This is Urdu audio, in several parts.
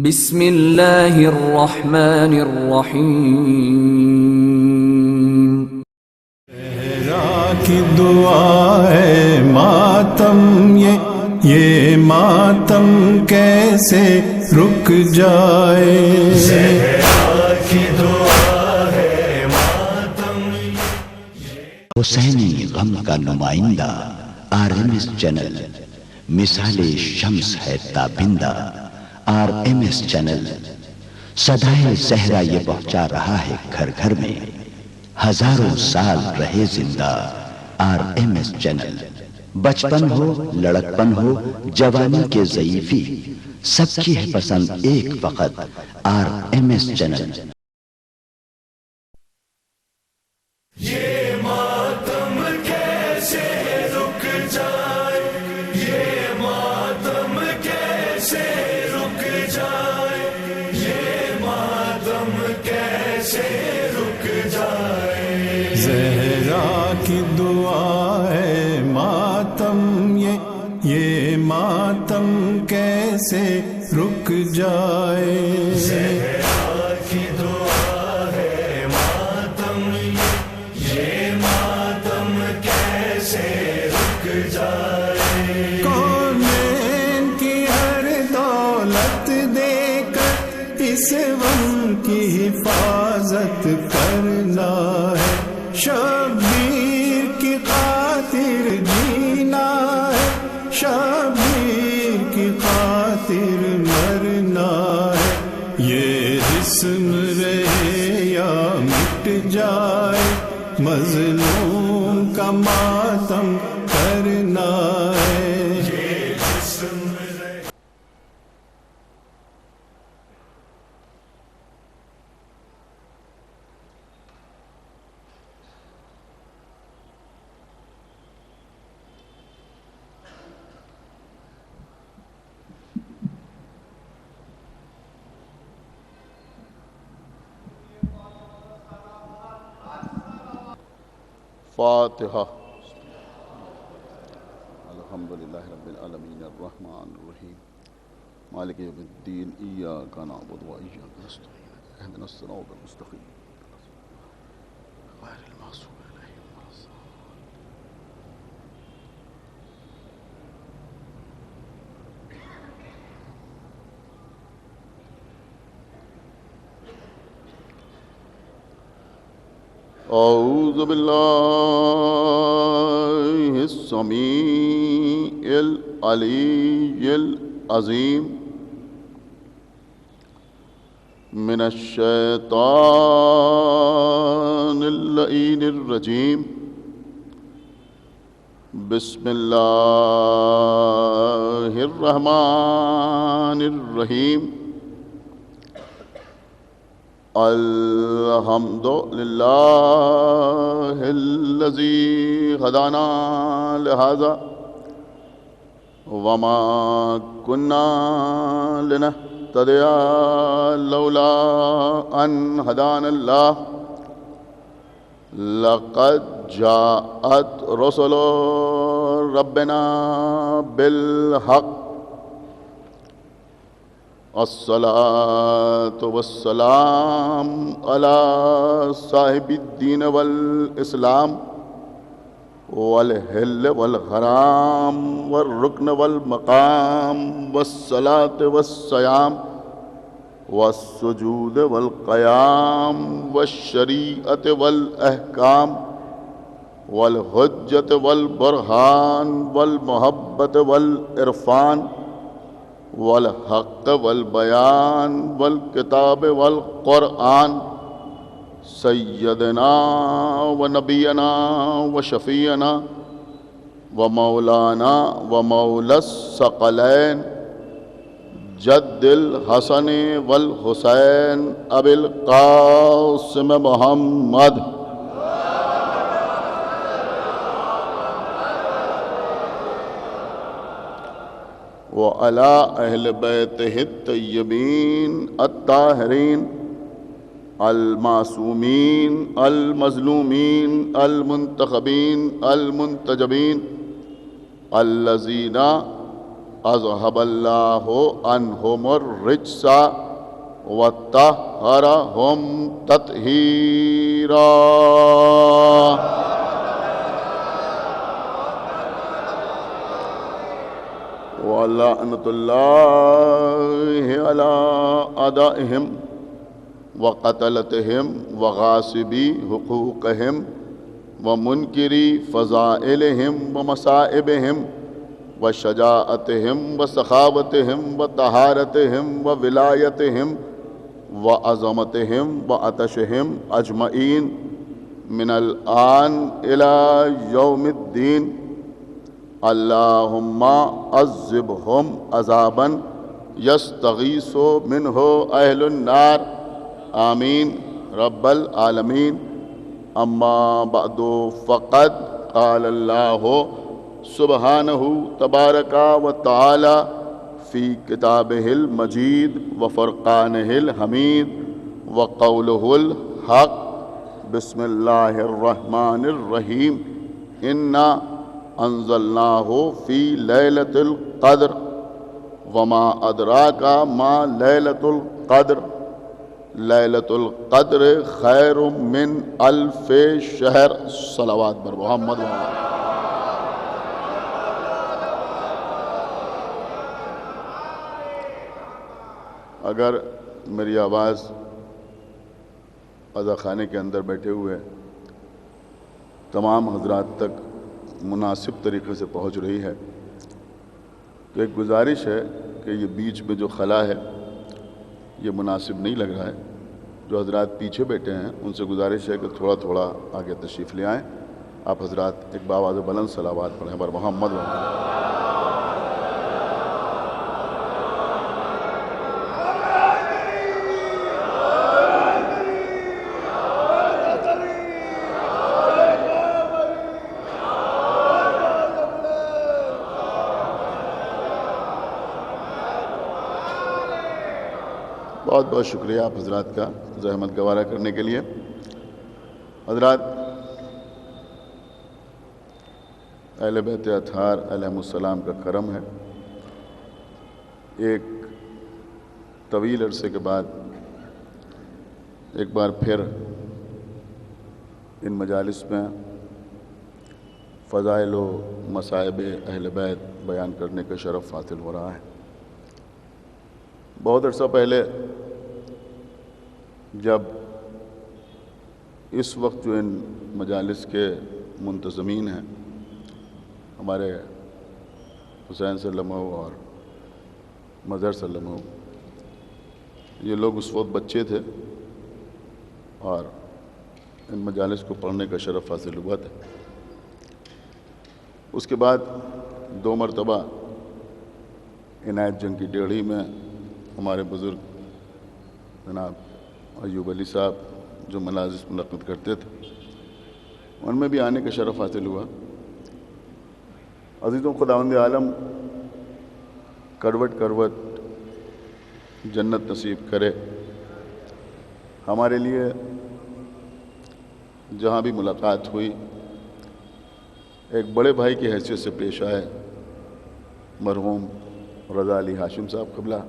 بسم اللہ الرحمن الرحیم۔ صحرا کی دعا ہے ماتم یہ ماتم کیسے رک جائے، صحرا کی دعا ہے ماتم۔ حسینی غم کا نمائندہ RMS چینل مثال شمس ہے تابندہ، RMS چینل صدائے صحرا یہ پہنچا رہا ہے گھر گھر میں، ہزاروں سال رہے زندہ RMS چینل۔ بچپن ہو لڑکپن ہو جوانی کے ضعیفی، سب کی ہے پسند ایک وقت RMS چینل۔ زہرا کی دعا ہے ماتم یہ ماتم کیسے رک جائے، زہرا کی دعا ہے ماتم یہ ماتم کیسے رک جائے۔ کونین کی ہر دولت دے کر اس غم کی حفاظت کرنا ہے، شبیر کی خاطر جینا ہے، شبیر کی خاطر مرنا ہے، یہ جسم رہے یا مٹ جائے، مظلوم کا ماتم کرنا ہے، یہ جسم رہے۔ فاتحہ۔ الحمدللہ رب العالمین الرحمن الرحیم مالک یوم الدین ایاک نعبد و ایاک نستعین اہدنا الصراط المستقیم غیر المغضوب علیہم ولا الضالین۔ اعوذ باللہ السمیع العلی العظیم من الشیطان اللعین الرجیم، بسم اللہ الرحمن الرحیم۔ الحمد للہ الذی ہدانا لہذا وما کننا لنہتدی لولا ان ہدانا اللہ، لقد جاءت رسل ربنا بالحق، الصلاة والسلام على صاحب الدین والاسلام والحل والحرام والرکن والمقام والصلاة والصیام والسجود والقیام والشریعة والاحکام والحجة والبرہان والمحبت والعرفان والحق والبیان والکتاب والقرآن، سیدنا و نبینا و شفیعنا و مولانا و مولا الثقلین جد الحسن والحسین ابی القاسم محمد وعلى اہل بیتہ الطیبین الطاہرین المعصومین المظلومین المنتخبین المنتجبین الذین اذهب اللہ عنہم الرجس وطہرہم تطہیرا. وَلَعْنَةُ اللَّهِ عَلَىٰ أَعْدَائِهِمْ وَقَتَلَتِهِمْ وَغَاصِبِي حُقُوقِهِمْ وَمُنْكِرِي فَضَائِلِهِمْ وَمَصَائِبِهِمْ وَشَجَاعَتِهِمْ وَسَخَاوَتِهِمْ وَطَهَارَتِهِمْ وَوِلَایَتِهِمْ وَعَظَمَتِهِمْ وَعَطَشِهِمْ أَجْمَعِينَ مِنَ الْآنِ إِلَى يَوْمِ الدِّينِ. اللہم عذبہم عذابا یستغیث منہ اہل النار. آمین رب العالمین. اما بعد فقد قال اللہ سبحانہ تبارک و تعالی فی کتابہ المجید وفرقانہ الحمید وقولہ الحق. بسم اللہ الرحمن الرحیم. انا انزلناہ فی لیلۃ القدر وما ادراک ما لیلۃ القدر. لیلۃ القدر خیر من الف شہر. صلوات بر محمد. اگر میری آواز عزا خانے کے اندر بیٹھے ہوئے تمام حضرات تک مناسب طریقے سے پہنچ رہی ہے تو ایک گزارش ہے کہ یہ بیچ میں جو خلا ہے یہ مناسب نہیں لگ رہا ہے. جو حضرات پیچھے بیٹھے ہیں ان سے گزارش ہے کہ تھوڑا تھوڑا آگے تشریف لے آئیں. آپ حضرات ایک باواز بلند صلوات پڑھیں بر محمد. بہت بہت شکریہ آپ حضرات کا زحمت گوارہ کرنے کے لیے. حضرات اہل بیت اطہار علیہم السلام کا کرم ہے. ایک طویل عرصے کے بعد ایک بار پھر ان مجالس میں فضائل و مصائب اہل بیت بیان کرنے کا شرف حاصل ہو رہا ہے. بہت عرصہ پہلے جب اس وقت جو ان مجالس کے منتظمین ہیں ہمارے حسین سلمہ اور مظہر سلمہ، یہ لوگ اس وقت بچے تھے اور ان مجالس کو پڑھنے کا شرف حاصل ہوا تھا. اس کے بعد 2 مرتبہ عنایت جنگ کی ڈیڑھی میں ہمارے بزرگ جناب ایوب علی صاحب جو مجالس منعقد کرتے تھے ان میں بھی آنے کا شرف حاصل ہوا. عزیزوں، خداوند عالم کروٹ کروٹ جنت نصیب کرے. ہمارے لیے جہاں بھی ملاقات ہوئی ایک بڑے بھائی کی حیثیت سے پیش آئے مرحوم رضا علی ہاشم صاحب قبلہ،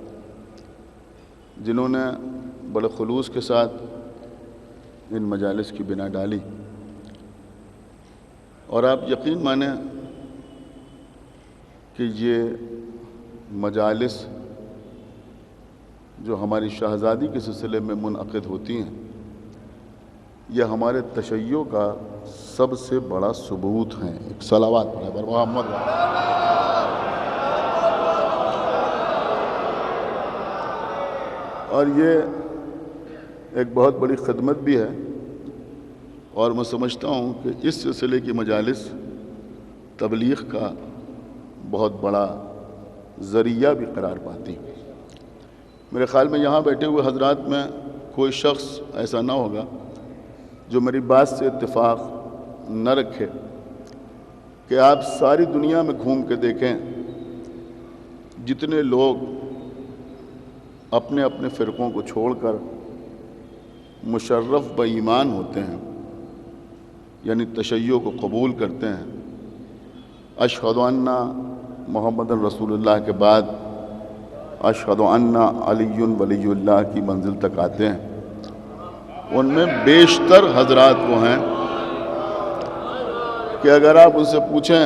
جنہوں نے بڑے خلوص کے ساتھ ان مجالس کی بنا ڈالی. اور آپ یقین مانیں کہ یہ مجالس جو ہماری شہزادی کے سلسلے میں منعقد ہوتی ہیں یہ ہمارے تشیع کا سب سے بڑا ثبوت ہیں. ایک صلوات پڑھیں بر محمد. اور یہ ایک بہت بڑی خدمت بھی ہے اور میں سمجھتا ہوں کہ اس سلسلے کی مجالس تبلیغ کا بہت بڑا ذریعہ بھی قرار پاتی. میرے خیال میں یہاں بیٹھے ہوئے حضرات میں کوئی شخص ایسا نہ ہوگا جو میری بات سے اتفاق نہ رکھے کہ آپ ساری دنیا میں گھوم کے دیکھیں جتنے لوگ اپنے اپنے فرقوں کو چھوڑ کر مشرف بہ ایمان ہوتے ہیں، یعنی تشیع کو قبول کرتے ہیں، اشہد ان محمد رسول اللہ کے بعد اشہد ان علی ولی اللہ کی منزل تک آتے ہیں، ان میں بیشتر حضرات وہ ہیں کہ اگر آپ ان سے پوچھیں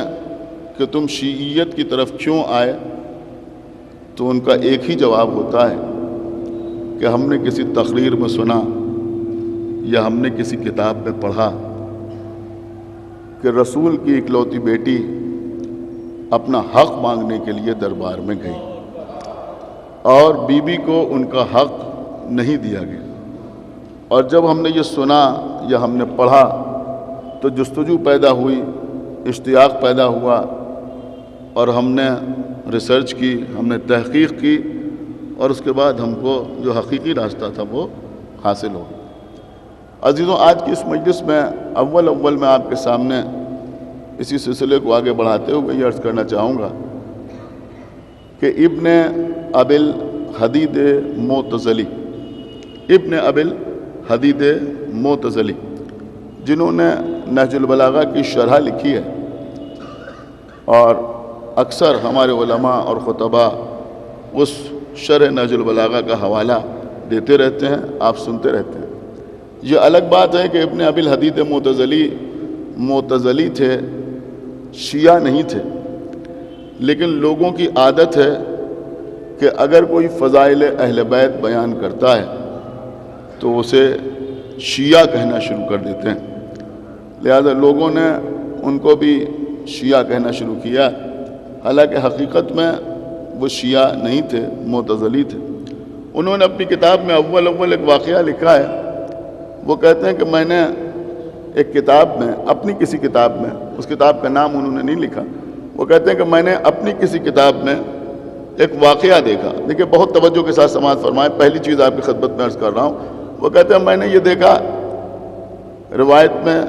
کہ تم شیعیت کی طرف کیوں آئے تو ان کا ایک ہی جواب ہوتا ہے کہ ہم نے کسی تقریر میں سنا یا ہم نے کسی کتاب میں پڑھا کہ رسول کی اکلوتی بیٹی اپنا حق مانگنے کے لیے دربار میں گئی اور بی بی کو ان کا حق نہیں دیا گیا، اور جب ہم نے یہ سنا یا ہم نے پڑھا تو جستجو پیدا ہوئی، اشتیاق پیدا ہوا، اور ہم نے ریسرچ کی، ہم نے تحقیق کی، اور اس کے بعد ہم کو جو حقیقی راستہ تھا وہ حاصل ہو گیا۔ عزیزوں، آج کی اس مجلس میں اول میں آپ کے سامنے اسی سلسلے کو آگے بڑھاتے ہوئے یہ عرض کرنا چاہوں گا کہ ابن ابی الحدید معتزلی، ابن ابی الحدید معتزلی جنہوں نے نہج البلاغہ کی شرح لکھی ہے، اور اکثر ہمارے علماء اور خطباء اس شرح نہج البلاغہ کا حوالہ دیتے رہتے ہیں، آپ سنتے رہتے ہیں۔ یہ الگ بات ہے کہ ابن ابی الحدید معتزلی تھے، شیعہ نہیں تھے، لیکن لوگوں کی عادت ہے کہ اگر کوئی فضائل اہل بیت بیان کرتا ہے تو اسے شیعہ کہنا شروع کر دیتے ہیں، لہذا لوگوں نے ان کو بھی شیعہ کہنا شروع کیا، حالانکہ حقیقت میں وہ شیعہ نہیں تھے، معتزلی تھے۔ انہوں نے اپنی کتاب میں اول ایک واقعہ لکھا ہے، وہ کہتے ہیں کہ میں نے ایک کتاب میں، اپنی کسی کتاب میں، اس کتاب کا نام انہوں نے نہیں لکھا، وہ کہتے ہیں کہ میں نے اپنی کسی کتاب میں ایک واقعہ دیکھا۔ دیکھیں بہت توجہ کے ساتھ سماعت فرمائیں، پہلی چیز آپ کی خدمت میں عرض کر رہا ہوں۔ وہ کہتے ہیں میں نے یہ دیکھا روایت میں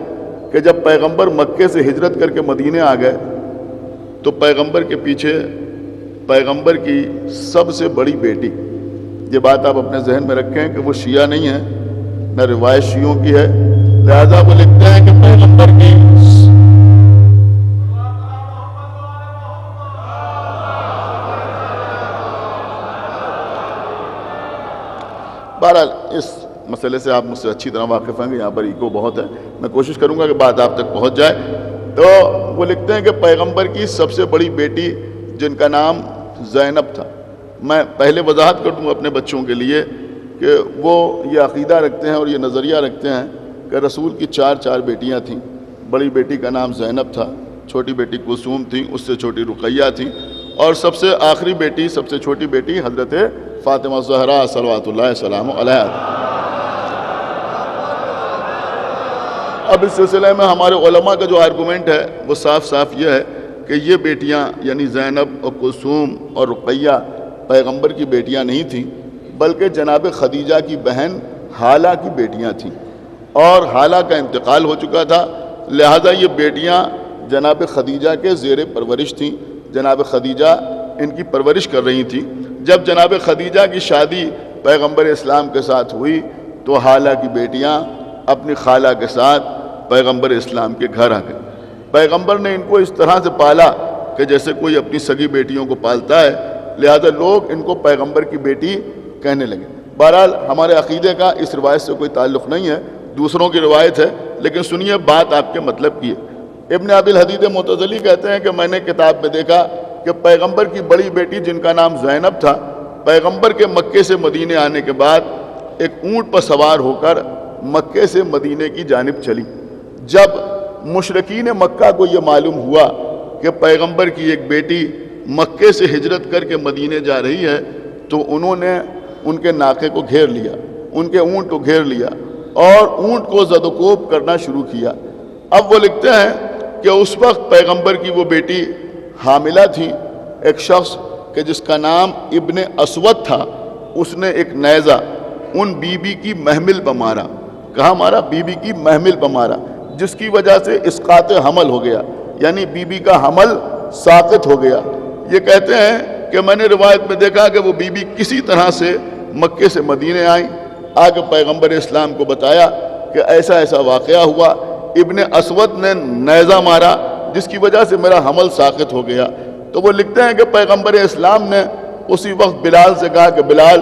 کہ جب پیغمبر مکے سے ہجرت کر کے مدینے آ گئے تو پیغمبر کے پیچھے پیغمبر کی سب سے بڑی بیٹی، یہ بات آپ اپنے ذہن میں رکھیں کہ وہ شیعہ نہیں ہے، نہ روایت شیعوں کی ہے، لہذا وہ لکھتے ہیں کہ پیغمبر کی بہرحال اس مسئلے سے آپ مجھ سے اچھی طرح واقف ہیں کہ یہاں پر ایکو بہت ہے، میں کوشش کروں گا کہ بات آپ تک پہنچ جائے۔ تو وہ لکھتے ہیں کہ پیغمبر کی سب سے بڑی بیٹی جن کا نام زینب تھا، میں پہلے وضاحت کر دوں اپنے بچوں کے لیے کہ وہ یہ عقیدہ رکھتے ہیں اور یہ نظریہ رکھتے ہیں کہ رسول کی چار بیٹیاں تھیں، بڑی بیٹی کا نام زینب تھا، چھوٹی بیٹی کلثوم تھی، اس سے چھوٹی رقیہ تھی، اور سب سے آخری بیٹی، سب سے چھوٹی بیٹی حضرت فاطمہ زہرا صلوات اللہ وسلام علیہا۔ اب اس سلسلے میں ہمارے علماء کا جو آرگومنٹ ہے وہ صاف یہ ہے کہ یہ بیٹیاں یعنی زینب اور کلثوم اور رقیہ پیغمبر کی بیٹیاں نہیں تھیں، بلکہ جناب خدیجہ کی بہن حالہ کی بیٹیاں تھیں، اور حالہ کا انتقال ہو چکا تھا، لہذا یہ بیٹیاں جناب خدیجہ کے زیر پرورش تھیں، جناب خدیجہ ان کی پرورش کر رہی تھیں۔ جب جناب خدیجہ کی شادی پیغمبر اسلام کے ساتھ ہوئی تو حالہ کی بیٹیاں اپنی خالہ کے ساتھ پیغمبر اسلام کے گھر آ گئے۔ پیغمبر نے ان کو اس طرح سے پالا کہ جیسے کوئی اپنی سگی بیٹیوں کو پالتا ہے، لہذا لوگ ان کو پیغمبر کی بیٹی کہنے لگے۔ بہرحال ہمارے عقیدے کا اس روایت سے کوئی تعلق نہیں ہے، دوسروں کی روایت ہے، لیکن سنیے بات آپ کے مطلب کی ہے۔ ابن ابی الحدید معتزلی کہتے ہیں کہ میں نے کتاب میں دیکھا کہ پیغمبر کی بڑی بیٹی جن کا نام زینب تھا، پیغمبر کے مکے سے مدینے آنے کے بعد ایک اونٹ پر سوار ہو کر مکے سے مدینے کی جانب چلی۔ جب مشرکین مکہ کو یہ معلوم ہوا کہ پیغمبر کی ایک بیٹی مکے سے ہجرت کر کے مدینے جا رہی ہے تو انہوں نے ان کے ناقے کو گھیر لیا، ان کے اونٹ کو گھیر لیا اور اونٹ کو زد و کوب کرنا شروع کیا۔ اب وہ لکھتے ہیں کہ اس وقت پیغمبر کی وہ بیٹی حاملہ تھی۔ ایک شخص کہ جس کا نام ابن اسود تھا، اس نے ایک نیزہ ان بی بی کی محمل پر مارا۔ کہاں مارا؟ بی بی کی محمل پر مارا، جس کی وجہ سے اسقاط حمل ہو گیا، یعنی بی بی کا حمل ساقط ہو گیا۔ یہ کہتے ہیں کہ میں نے روایت میں دیکھا کہ وہ بی بی کسی طرح سے مکے سے مدینے آئیں، آگے پیغمبر اسلام کو بتایا کہ ایسا ایسا واقعہ ہوا، ابن اسود نے نیزہ مارا جس کی وجہ سے میرا حمل ساقط ہو گیا۔ تو تو وہ لکھتے ہیں کہ پیغمبر اسلام نے اسی وقت بلال سے کہا کہ بلال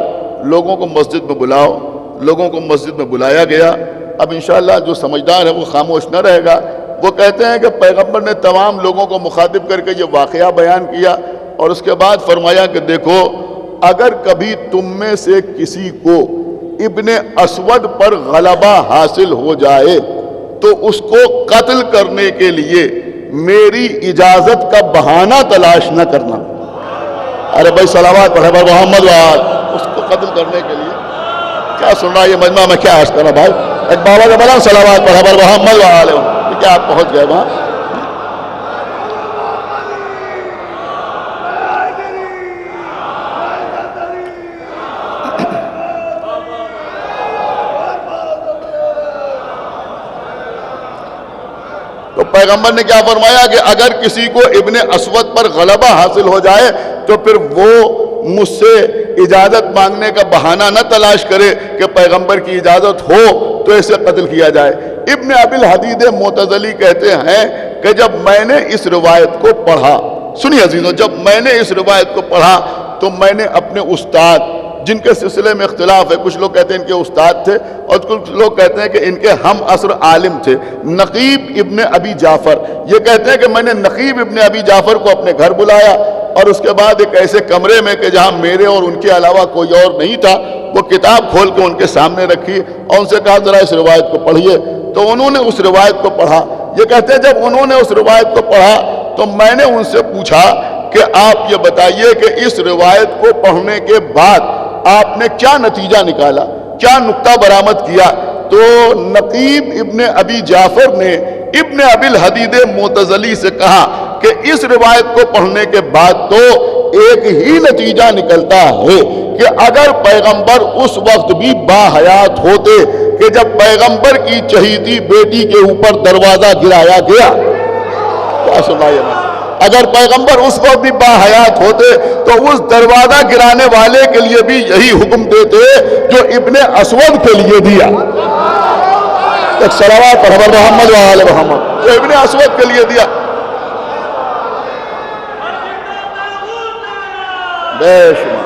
لوگوں کو مسجد میں بلاؤ، لوگوں کو مسجد میں بلایا گیا۔ اب انشاءاللہ جو سمجھدار ہے وہ خاموش نہ رہے گا۔ وہ کہتے ہیں کہ پیغمبر نے تمام لوگوں کو مخاطب کر کے یہ واقعہ بیان کیا اور اس کے بعد فرمایا کہ دیکھو اگر کبھی تم میں سے کسی کو ابن اسود پر غلبہ حاصل ہو جائے تو اس کو قتل کرنے کے لیے میری اجازت کا بہانہ تلاش نہ کرنا۔ ارے بھائی صلوات پڑھے پر محمد وآل، اس کو قتل کرنے کے لیے کیا سن رہا ہے یہ مجمع میں، کیا عرض کرنا بھائی؟ ایک بابا کا بلا صلوات پڑھے پر محمد وآل، کیا آپ پہنچ گئے وہاں؟ تو پیغمبر نے کیا فرمایا کہ اگر کسی کو ابن اسود پر غلبہ حاصل ہو جائے تو پھر وہ مجھ سے اجازت مانگنے کا بہانہ نہ تلاش کرے کہ پیغمبر کی اجازت ہو تو اسے قتل کیا جائے۔ ابن ابی الحدید معتزلی کہتے ہیں کہ جب میں نے اس روایت کو پڑھا، سنیے عزیزوں، جب میں نے اس روایت کو پڑھا تو میں نے اپنے استاد، جن کے سلسلے میں اختلاف ہے، کچھ لوگ کہتے ہیں ان کے استاد تھے اور کچھ لوگ کہتے ہیں کہ ان کے ہم عصر عالم تھے، نقیب ابن ابی جعفر، یہ کہتے ہیں کہ میں نے نقیب ابن ابی جعفر کو اپنے گھر بلایا اور اس کے بعد ایک ایسے کمرے میں کہ جہاں میرے اور ان کے علاوہ کوئی اور نہیں تھا، وہ کتاب کھول کے ان کے سامنے رکھی اور ان سے کہا ذرا اس روایت کو پڑھیے۔ تو انہوں نے اس روایت کو پڑھا۔ یہ کہتے ہیں جب انہوں نے اس روایت کو پڑھا تو میں نے ان سے پوچھا کہ آپ یہ بتائیے کہ اس روایت کو پڑھنے کے بعد آپ نے کیا نتیجہ نکالا، کیا نقطہ برآمد کیا؟ تو نقیب ابن ابی جعفر نے ابن ابی الحدید معتزلی سے کہا کہ اس روایت کو پڑھنے کے بعد تو ایک ہی نتیجہ نکلتا ہے کہ اگر پیغمبر اس وقت بھی باحیات ہوتے کہ جب پیغمبر کی چہیتی بیٹی کے اوپر دروازہ گرایا گیا، کیا سنائیے نا، اگر پیغمبر اس وقت بھی باحیات ہوتے تو اس دروازہ گرانے والے کے لیے بھی یہی حکم دیتے جو ابن اسود کے لیے دیا۔ ایک صلوات پر حضرت محمد و آل محمد، جو ابن اسود کے لیے دیا۔ بے شمار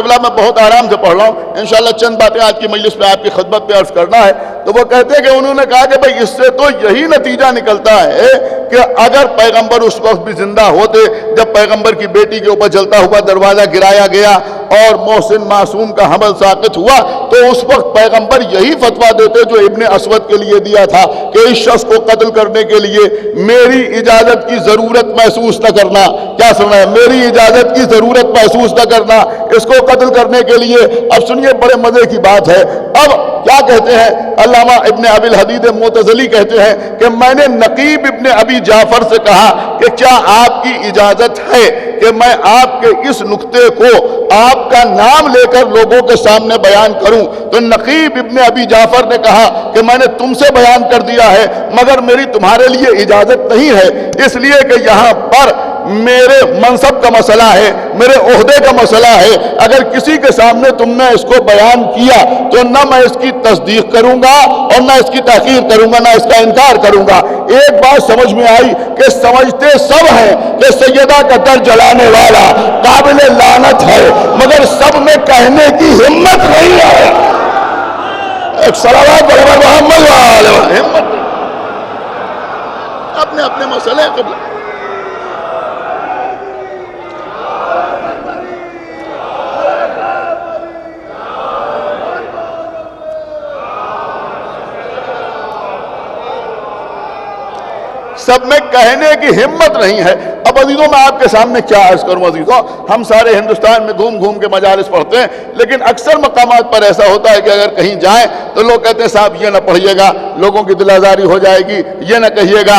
قبلہ میں بہت آرام سے پڑھ رہا ہوں، انشاءاللہ چند باتیں آج کی مجلس میں آپ کی خدمت پہ عرض کرنا ہے۔ تو وہ کہتے ہیں کہ انہوں نے کہا کہ بھئی اس سے تو یہی نتیجہ نکلتا ہے کہ اگر پیغمبر اس وقت بھی زندہ ہوتے جب پیغمبر کی بیٹی کے اوپر جلتا ہوا دروازہ گرایا گیا اور محسن معصوم کا حمل ساقط ہوا تو اس وقت پیغمبر یہی فتویٰ دیتے جو ابن اسود کے لیے دیا تھا کہ اس شخص کو قتل کرنے کے لیے میری اجازت کی ضرورت محسوس نہ کرنا۔ کیا سنا ہے؟ میری اجازت کی ضرورت محسوس نہ کرنا اس کو قتل کرنے کے لیے۔ اب سنیے بڑے مزے کی بات ہے، اب کیا کہتے ہیں علامہ ابن ابی الحدید معتزلی کہتے ہیں کہ میں نے نقیب ابن ابی جعفر سے کہا کہ کیا آپ کی اجازت ہے کہ میں آپ کے اس نقطے کو آپ کا نام لے کر لوگوں کے سامنے بیان کروں؟ تو نقیب ابن ابی جعفر نے کہا کہ میں نے تم سے بیان کر دیا ہے مگر میری تمہارے لیے اجازت نہیں ہے، اس لیے کہ یہاں پر میرے منصب کا مسئلہ ہے، میرے عہدے کا مسئلہ ہے، اگر کسی کے سامنے تم نے اس کو بیان کیا تو نہ میں اس کی تصدیق کروں گا اور نہ اس کی تحقیر کروں گا، نہ اس کا انکار کروں گا۔ ایک بات سمجھ میں آئی کہ سمجھتے سب ہیں کہ سیدہ کا در جلانے والا قابل لعنت ہے مگر سب میں کہنے کی ہمت نہیں ہے۔ ایک صلوات پر محمد والے ہمت اپنے اپنے مسئلے قبل سب میں کہنے کی ہمت نہیں ہے۔ اب عزیزوں میں آپ کے سامنے کیا عرض کروں عزیزوں، ہم سارے ہندوستان میں گھوم گھوم کے مجالس پڑھتے ہیں لیکن اکثر مقامات پر ایسا ہوتا ہے کہ اگر کہیں جائیں تو لوگ کہتے ہیں صاحب یہ نہ پڑھیے گا، لوگوں کی دل آزاری ہو جائے گی، یہ نہ کہیے گا،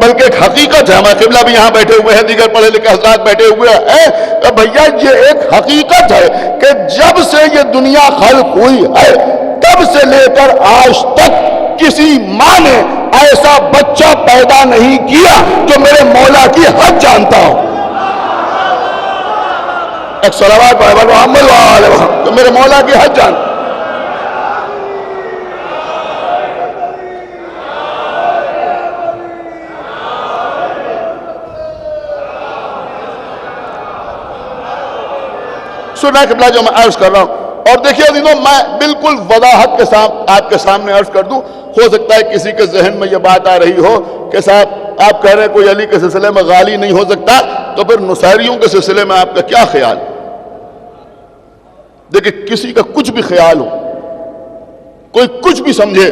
بلکہ ایک حقیقت ہے. ہمارے قبلہ بھی یہاں بیٹھے ہوئے ہیں, دیگر پڑھے لکھے حضرات بیٹھے ہوئے ہیں. بھیا یہ ایک حقیقت ہے کہ جب سے یہ دنیا خلق ہوئی ہے تب سے لے کر آج تک کسی ماں نے ایسا بچہ پیدا نہیں کیا جو میرے مولا کی حد جانتا ہو. ایک صلوات پڑھے محمد وآلہ محمد, جو میرے مولا کی حد جانتا. سننا قبلہ جو میں عرض کر رہا ہوں, اور دیکھیے عزیزوں میں بالکل وضاحت کے ساتھ آپ کے سامنے عرض کر دوں. ہو سکتا ہے کسی کے ذہن میں یہ بات آ رہی ہو کہ صاحب آپ کہہ رہے ہیں کوئی علی کے سلسلے میں غالی نہیں ہو سکتا, تو پھر نصیریوں کے سلسلے میں آپ کا کیا خیال؟ دیکھیں کسی کا کچھ بھی خیال ہو, کوئی کچھ بھی سمجھے,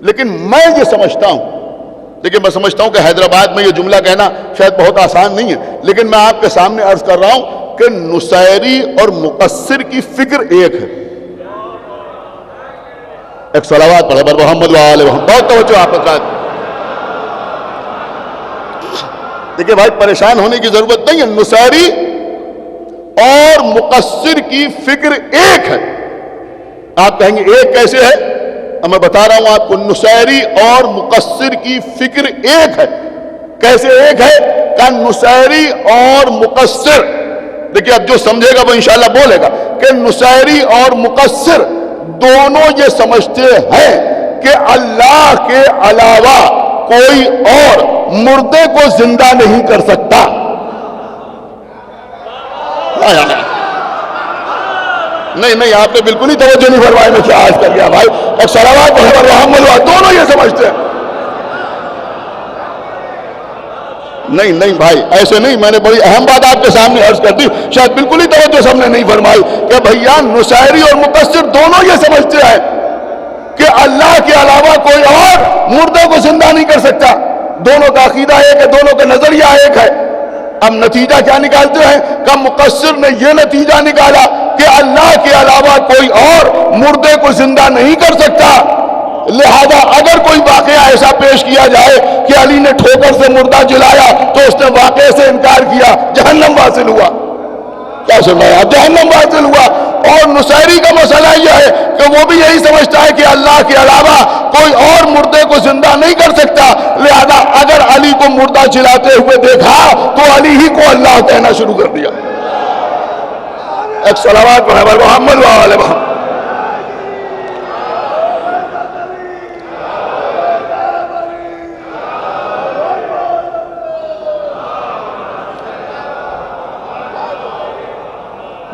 لیکن میں یہ سمجھتا ہوں, دیکھیں میں سمجھتا ہوں کہ حیدرآباد میں یہ جملہ کہنا شاید بہت آسان نہیں ہے, لیکن میں آپ کے سامنے عرض کر رہا ہوں کہ نصیری اور مقصر کی فکر ایک ہے. ایک صلوات پڑھے بر محمد وآلہ محمد. بہت توجہ آپ حضرات. دیکھیں بھائی پریشان ہونے کی ضرورت نہیں ہے, نصیری اور مقصر کی فکر ایک ہے. آپ کہیں گے ایک کیسے ہے؟ میں بتا رہا ہوں آپ کو, نصیری اور مقصر کی فکر ایک ہے. کیسے ایک ہے؟ کہ نصیری اور مقصر, دیکھیں اب جو سمجھے گا وہ انشاءاللہ بولے گا کہ نصیری اور مقصر دونوں یہ سمجھتے ہیں کہ اللہ کے علاوہ کوئی اور مردے کو زندہ نہیں کر سکتا. نہیں آپ نے بالکل ہی توجہ نہیں فرمائی, میں کیا عرض کر گیا بھائی. اور صلوات پڑھے محمد دونوں یہ سمجھتے ہیں. نہیں بھائی ایسے نہیں, میں نے بڑی اہم بات آپ کے سامنے عرض کر دی, شاید بالکل ہی توجہ سب نے نہیں فرمائی کہ بھیا نصیری اور مقصر دونوں یہ سمجھتے ہیں کہ اللہ کے علاوہ کوئی اور مردے کو زندہ نہیں کر سکتا. دونوں کا عقیدہ ایک ہے, دونوں کا نظریہ ایک ہے. اب نتیجہ کیا نکالتے ہیں کہ مقصر نے یہ نتیجہ نکالا کہ اللہ کے علاوہ کوئی اور مردے کو زندہ نہیں کر سکتا, لہذا اگر کوئی واقعہ ایسا پیش کیا جائے کہ علی نے ٹھوکر سے مردہ جلایا تو اس نے واقعے سے انکار کیا, جہنم واصل ہوا. کیا سنایا؟ جہنم واصل ہوا. اور نصیری کا مسئلہ یہ ہے کہ وہ بھی یہی سمجھتا ہے کہ اللہ کے علاوہ کوئی اور مردے کو زندہ نہیں کر سکتا, لہذا اگر علی کو مردہ جلاتے ہوئے دیکھا تو علی ہی کو اللہ کہنا شروع کر دیا. ایک صلوات پڑھے محمد وآلہ محمد.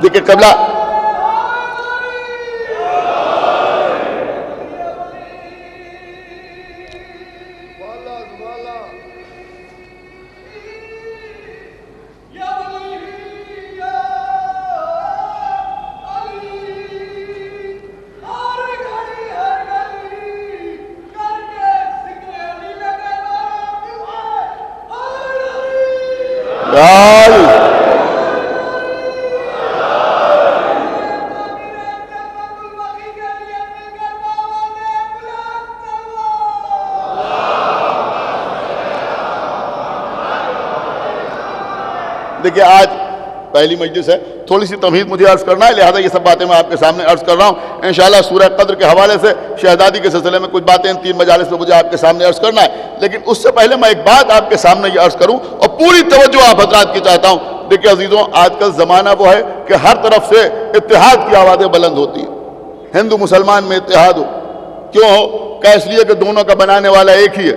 دیکھیں قبلہ دیکھیں آج پہلی مجلس ہے, تھوڑی سی تمہید مجھے عرض کرنا ہے, لہذا یہ سب باتیں میں آپ کے سامنے عرض کر رہا ہوں. انشاءاللہ سورہ قدر کے حوالے سے شہزادی کے سلسلے میں کچھ باتیں 3 مجالس میں مجھے آپ کے سامنے عرض کرنا ہے, لیکن اس سے پہلے میں ایک بات آپ کے سامنے یہ عرض کروں اور پوری توجہ آپ حضرات کی چاہتا ہوں. دیکھیں عزیزوں, آج کل زمانہ وہ ہے کہ ہر طرف سے اتحاد کی آوازیں بلند ہوتی ہیں. ہندو مسلمان میں اتحاد ہو, کیوں ہو؟ کہ اس لیے کہ دونوں کا بنانے والا ایک ہی ہے.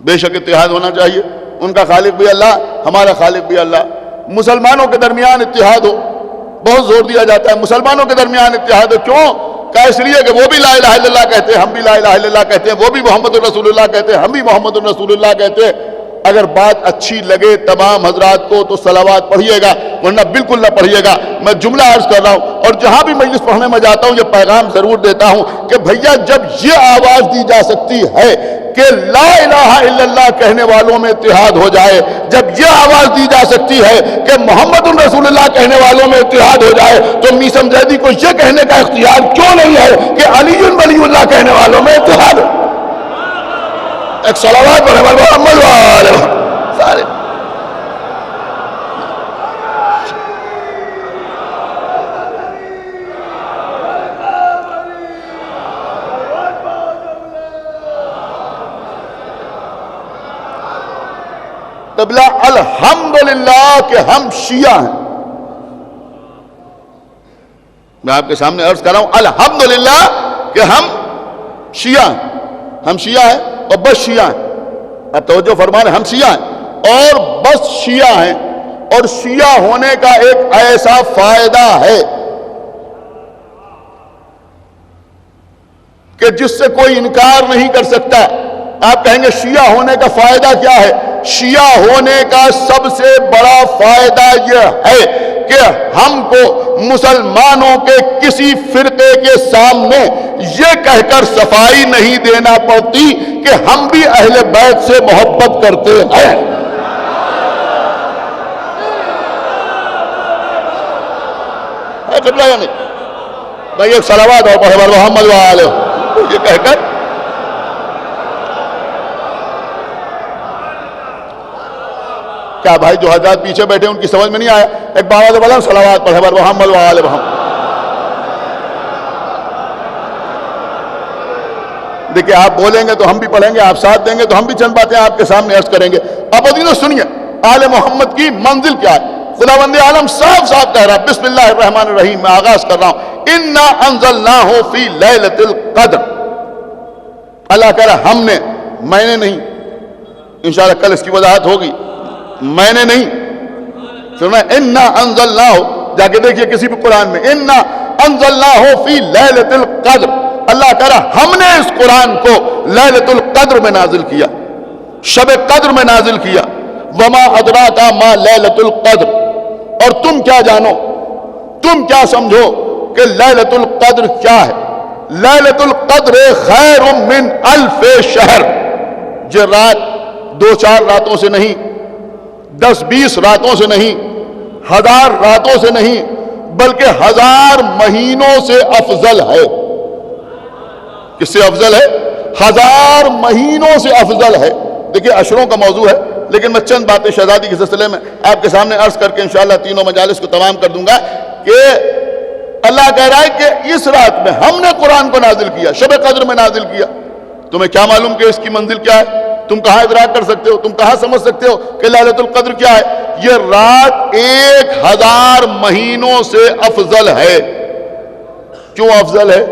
بے شک اتحاد ہونا چاہیے, ان کا خالق بھی اللہ, ہمارا خالق بھی اللہ. مسلمانوں کے درمیان اتحاد ہو, بہت زور دیا جاتا ہے مسلمانوں کے درمیان اتحاد ہو. کیوں؟ کہ اس لیے کہ وہ بھی لا الہ الا اللہ کہتے ہیں, ہم بھی لا الہ الا اللہ کہتے ہیں, وہ بھی محمد الرسول اللہ کہتے ہیں, ہم بھی محمد الرسول اللہ کہتے ہیں. اگر بات اچھی لگے تمام حضرات کو تو صلوات پڑھیے گا, ورنہ بالکل نہ پڑھیے گا. میں جملہ عرض کر رہا ہوں اور جہاں بھی مجلس پڑھنے میں جاتا ہوں یہ پیغام ضرور دیتا ہوں کہ بھیا جب یہ آواز دی جا سکتی ہے کہ لا الہ الا اللہ کہنے والوں میں اتحاد ہو جائے, جب یہ آواز دی جا سکتی ہے کہ محمد الرسول اللہ کہنے والوں میں اتحاد ہو جائے, تو میثم زیدی کو یہ کہنے کا اختیار کیوں نہیں ہے کہ علی ولی اللہ کہنے والوں میں اتحاد ہو؟ ایک صلوات پڑھے محمد والے سارے. قبلہ الحمدللہ کہ ہم شیعہ ہیں. میں آپ کے سامنے عرض کر رہا ہوں الحمدللہ کہ ہم شیعہ ہیں. ہم شیعہ ہیں اور بس شیعہ ہیں. اب توجہ فرمائیں, ہم شیعہ ہیں اور بس شیعہ ہیں. اور شیعہ ہونے کا ایک ایسا فائدہ ہے کہ جس سے کوئی انکار نہیں کر سکتا. آپ کہیں گے شیعہ ہونے کا فائدہ کیا ہے؟ شیعہ ہونے کا سب سے بڑا فائدہ یہ ہے کہ ہم کو مسلمانوں کے کسی فرقے کے سامنے یہ کہہ کر صفائی نہیں دینا پڑتی کہ ہم بھی اہل بیت سے محبت کرتے ہیں. قبلہ یعنی بھائی ایک صلوات اور پڑھے محمد والے یہ کہہ کر کیا بھائی جو حضرات پیچھے بیٹھے ان کی سمجھ میں نہیں آیا؟ ایک بار بولا صلوات پڑھے محمد والے محمد. دیکھیں آپ بولیں گے تو ہم بھی پڑھیں گے, آپ ساتھ دیں گے تو ہم بھی چند باتیں آپ کے سامنے عرض کریں گے. اب ادینو سنیے آل محمد کی منزل کیا ہے. خداوند عالم صاف صاف کہہ رہا ہے, بسم اللہ الرحمن الرحیم, میں آغاز کر رہا ہوں, انا انزلناہ فی لیلۃ القدر. اللہ کہہ رہا ہم نے, میں نے نہیں, انشاءاللہ کل اس کی وضاحت ہوگی, میں نے نہیں سنا. انا انزلناہ, جا کے دیکھیے کسی بھی قرآن میں, انا انزلناہ فی لیلۃ القدر. اللہ کہہ رہا ہم نے اس قرآن کو لیلۃ القدر میں نازل کیا, شب قدر میں نازل کیا. وما ادراک ما لیلۃ القدر, اور تم کیا جانو, تم کیا سمجھو کہ لیلۃ القدر کیا ہے. لیلۃ القدر خیر من الف شہر. یہ رات 2-4 راتوں سے نہیں, 10-20 راتوں سے نہیں, 1000 راتوں سے نہیں, بلکہ 1000 مہینوں سے افضل ہے. کس سے افضل ہے؟ 1000 مہینوں سے افضل ہے. دیکھیں عشروں کا موضوع ہے, لیکن میں چند باتیں شہزادی کے سلسلے میں آپ کے سامنے عرض کر کے انشاءاللہ تینوں مجالس کو تمام کر دوں گا. کہ اللہ کہہ رہا ہے کہ اس رات میں ہم نے قرآن کو نازل کیا, شب قدر میں نازل کیا. تمہیں کیا معلوم کہ اس کی منزل کیا ہے؟ تم کہاں ادراک کر سکتے ہو, تم کہاں سمجھ سکتے ہو کہ لیلۃ القدر کیا ہے؟ یہ رات 1000 مہینوں سے افضل ہے. کیوں افضل ہے؟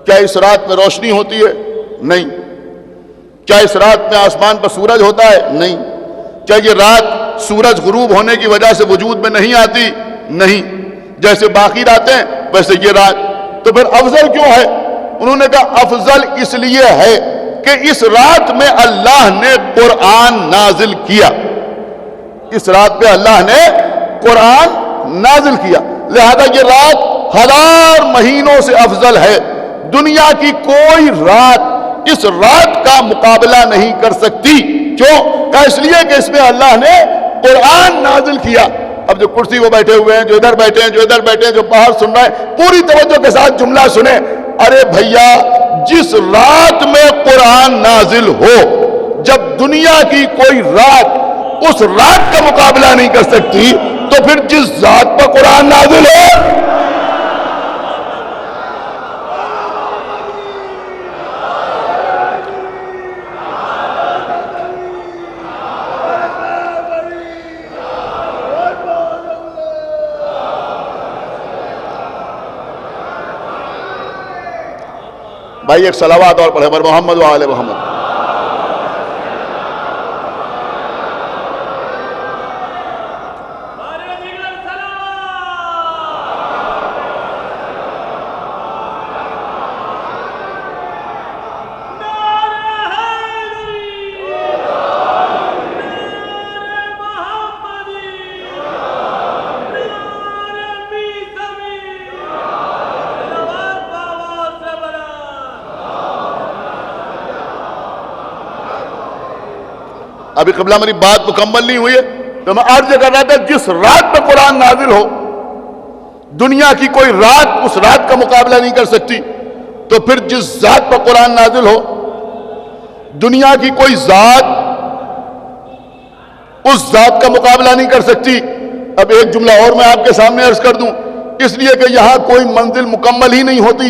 کیا اس رات میں روشنی ہوتی ہے؟ نہیں. کیا اس رات میں آسمان پر سورج ہوتا ہے؟ نہیں. کیا یہ رات سورج غروب ہونے کی وجہ سے وجود میں نہیں آتی؟ نہیں. جیسے باقی راتیں ویسے یہ رات. تو پھر افضل کیوں ہے؟ انہوں نے کہا افضل اس لیے ہے کہ اس رات میں اللہ نے قرآن نازل کیا. اس رات پہ اللہ نے قرآن نازل کیا, لہذا یہ رات 1000 مہینوں سے افضل ہے. دنیا کی کوئی رات اس رات کا مقابلہ نہیں کر سکتی. کیوں؟ کہ اس لیے کہ اس میں اللہ نے قرآن نازل کیا. اب جو کرسی وہ بیٹھے ہوئے ہیں, جو ادھر بیٹھے ہیں, جو ادھر بیٹھے ہیں, جو باہر سن رہے ہیں, پوری توجہ کے ساتھ جملہ سنیں. ارے بھیا, جس رات میں قرآن نازل ہو, جب دنیا کی کوئی رات اس رات کا مقابلہ نہیں کر سکتی, تو پھر جس ذات پر قرآن نازل ہو, بھائی ایک صلوات اور پڑھے محمد وآل محمد. ابھی قبلہ میری بات مکمل نہیں ہوئی ہے, تو میں عرض کر رہا تھا جس رات پہ قرآن نازل ہو, دنیا کی کوئی رات اس رات کا مقابلہ نہیں کر سکتی. تو پھر جس ذات پر قرآن نازل ہو, دنیا کی کوئی ذات اس ذات کا مقابلہ نہیں کر سکتی. اب ایک جملہ اور میں آپ کے سامنے عرض کر دوں، اس لیے کہ یہاں کوئی منزل مکمل ہی نہیں ہوتی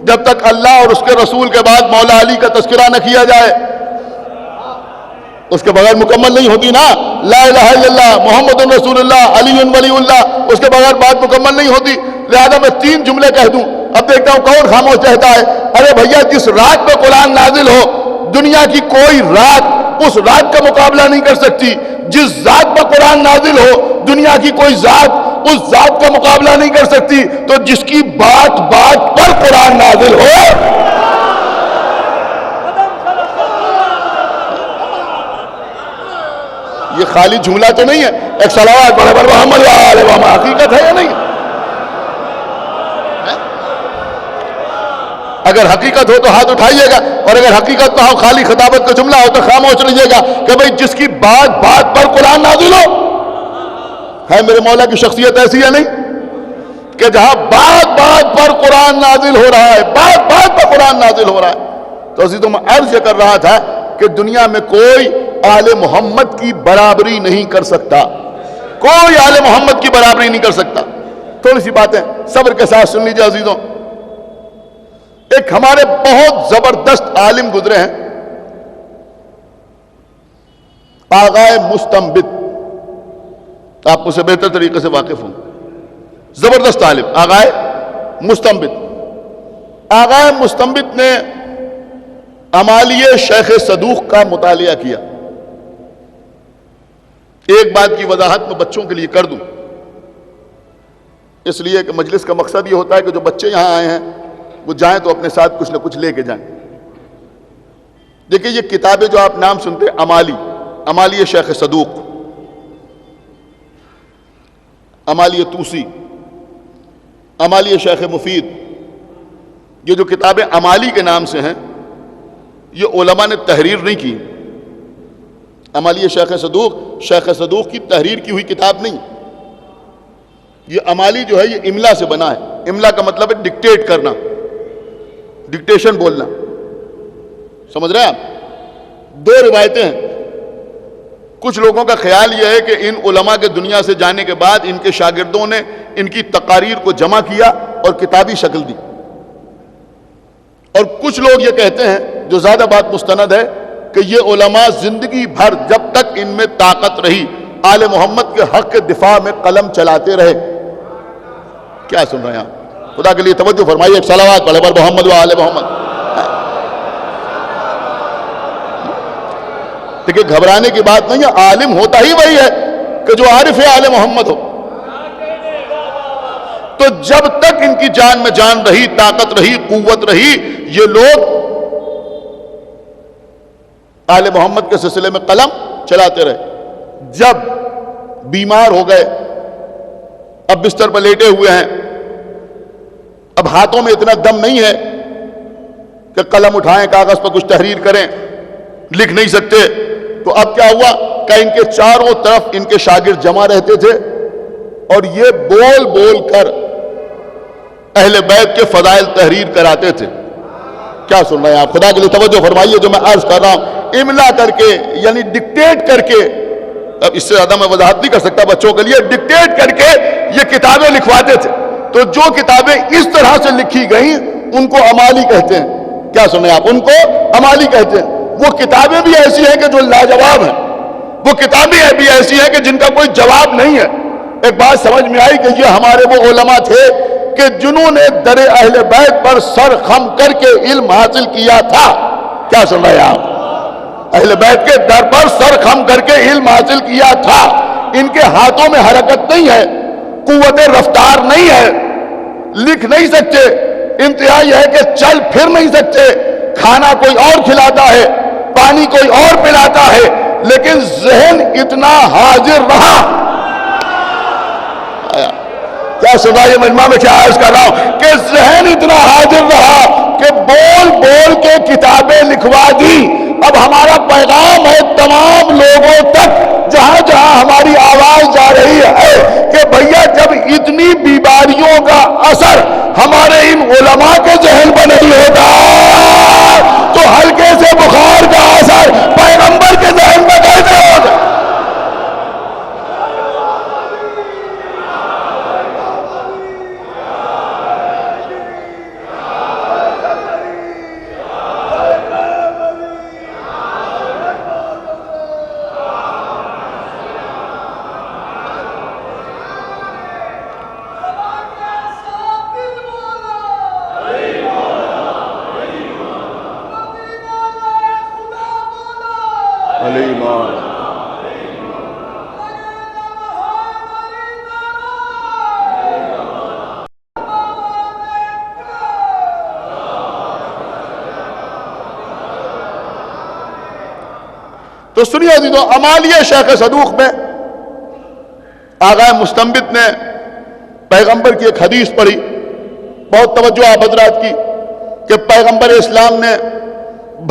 جب تک اللہ اور اس کے رسول کے بعد مولا علی کا تذکرہ نہ کیا جائے. اس کے بغیر مکمل نہیں ہوتی نا. لا الہ الا اللہ محمد رسول اللہ علی ولی اللہ، اس کے بغیر بات مکمل نہیں ہوتی. لہذا میں 3 جملے کہہ دوں، اب دیکھتا ہوں کون خاموش رہتا ہے. ارے بھیا، جس رات پہ قرآن نازل ہو، دنیا کی کوئی رات اس رات کا مقابلہ نہیں کر سکتی. جس ذات پہ قرآن نازل ہو، دنیا کی کوئی ذات اس ذات کا مقابلہ نہیں کر سکتی. تو جس کی بات بات پر قرآن نازل ہو، یہ خالی جملہ تو نہیں ہے. ایک صلوات پڑھے پر محمد و آل محمد، حقیقت ہے یا نہیں؟ اگر حقیقت ہو تو ہاتھ اٹھائیے گا، اور اگر حقیقت نہ ہو، خالی خطابت کا جملہ ہو تو خاموش رہیے گا کہ بھئی جس کی بات بات پر قرآن نازل ہو. ہے میرے مولا کی شخصیت ایسی ہے نہیں کہ جہاں بات بات پر قرآن نازل ہو رہا ہے، بات بات پر قرآن نازل ہو رہا ہے. تو عزیزوں میں عرض یہ کر رہا تھا کہ دنیا میں کوئی آل محمد کی برابری نہیں کر سکتا، کوئی آل محمد کی برابری نہیں کر سکتا. تھوڑی سی باتیں صبر کے ساتھ سن لیجیے عزیزوں. ایک ہمارے بہت زبردست عالم گزرے ہیں، آغائے مستنبت، آپ اسے بہتر طریقے سے واقف ہوں. زبردست عالم آغائے مستنبت. آغائے مستنبت نے امالیہ شیخ صدوق کا مطالعہ کیا. ایک بات کی وضاحت میں بچوں کے لیے کر دوں، اس لیے کہ مجلس کا مقصد یہ ہوتا ہے کہ جو بچے یہاں آئے ہیں وہ جائیں تو اپنے ساتھ کچھ نہ کچھ لے کے جائیں. دیکھیں یہ کتابیں جو آپ نام سنتے ہیں، امالیہ شیخ صدوق، امالیہ توسی، امالیہ شیخ مفید، یہ جو کتابیں امالی کے نام سے ہیں یہ علماء نے تحریر نہیں کی. امالیہ شیخ صدوق کی تحریر کی ہوئی کتاب نہیں. یہ امالی جو ہے یہ املا سے بنا ہے. املا کا مطلب ہے ڈکٹیٹ کرنا، ڈکٹیشن بولنا. سمجھ رہے ہیں آپ؟ 2 روایتیں ہیں. کچھ لوگوں کا خیال یہ ہے کہ ان علماء کے دنیا سے جانے کے بعد ان کے شاگردوں نے ان کی تقاریر کو جمع کیا اور کتابی شکل دی. اور کچھ لوگ یہ کہتے ہیں، جو زیادہ بات مستند ہے، کہ یہ علماء زندگی بھر جب تک ان میں طاقت رہی آل محمد کے حق کے دفاع میں قلم چلاتے رہے. کیا سن رہے ہیں آپ؟ خدا کے لیے توجہ فرمائیے. ایک صلوات پڑھے پر محمد و آل محمد. دیکھیں گھبرانے کی بات نہیں ہے، عالم ہوتا ہی وہی ہے کہ جو عارف آل محمد ہو. تو جب تک ان کی جان میں جان رہی، طاقت رہی، قوت رہی، یہ لوگ آل محمد کے سلسلے میں قلم چلاتے رہے. جب بیمار ہو گئے، اب بستر پر لیٹے ہوئے ہیں، اب ہاتھوں میں اتنا دم نہیں ہے کہ قلم اٹھائیں، کاغذ پر کچھ تحریر کریں، لکھ نہیں سکتے. تو اب کیا ہوا کہ ان کے چاروں طرف ان کے شاگرد جمع رہتے تھے اور یہ بول بول کر اہل بیت کے فضائل تحریر کراتے تھے. کیا سن رہے ہیں آپ؟ خدا کے لیے توجہ فرمائیے. جو میں عرض کر رہا ہوں، املا کر کے یعنی ڈکٹیٹ کر کے، اب اس سے زیادہ میں وضاحت نہیں کر سکتا بچوں کے لیے، ڈکٹیٹ کر کے یہ کتابیں لکھواتے تھے. تو جو کتابیں اس طرح سے لکھی گئیں ان کو امالی کہتے ہیں. کیا سنیں آپ؟ ان کو امالی کہتے ہیں. وہ کتابیں بھی ایسی ہیں کہ جو لاجواب ہیں، وہ کتابیں بھی ایسی ہیں کہ جن کا کوئی جواب نہیں ہے. ایک بات سمجھ میں آئی کہ یہ ہمارے وہ علماء تھے کہ جنہوں نے در اہل بیت پر سر خم کر کے علم حاصل کیا تھا. کیا سن رہے ہیں آپ؟ اہل بیت کے در پر سر خم کر کے علم حاصل کیا تھا. ان کے ہاتھوں میں حرکت نہیں ہے، قوت رفتار نہیں ہے، لکھ نہیں سکتے، انتہا یہ ہے کہ چل پھر نہیں سکتے. کھانا کوئی اور کھلاتا ہے، پانی کوئی اور پلاتا ہے، لیکن ذہن اتنا حاضر رہا. کیا سنا یہ مجمع میں کیا عرض کر رہا ہوں کہ ذہن اتنا حاضر رہا کہ بول بول کے کتابیں لکھوا دی. اب ہمارا پیغام ہے تمام لوگوں تک جہاں جہاں ہماری آواز جا رہی ہے کہ بھیا جب اتنی بیماریوں کا اثر ہمارے ان علماء کے ذہن پر نہیں ہوتا تو ہلکے سے بخار کا اثر تو سنیے عزیزو، امالیہ شیخ صدوق میں آغا مستنبط نے پیغمبر کی ایک حدیث پڑھی، بہت توجہ آپ حضرات کی، کہ پیغمبر اسلام نے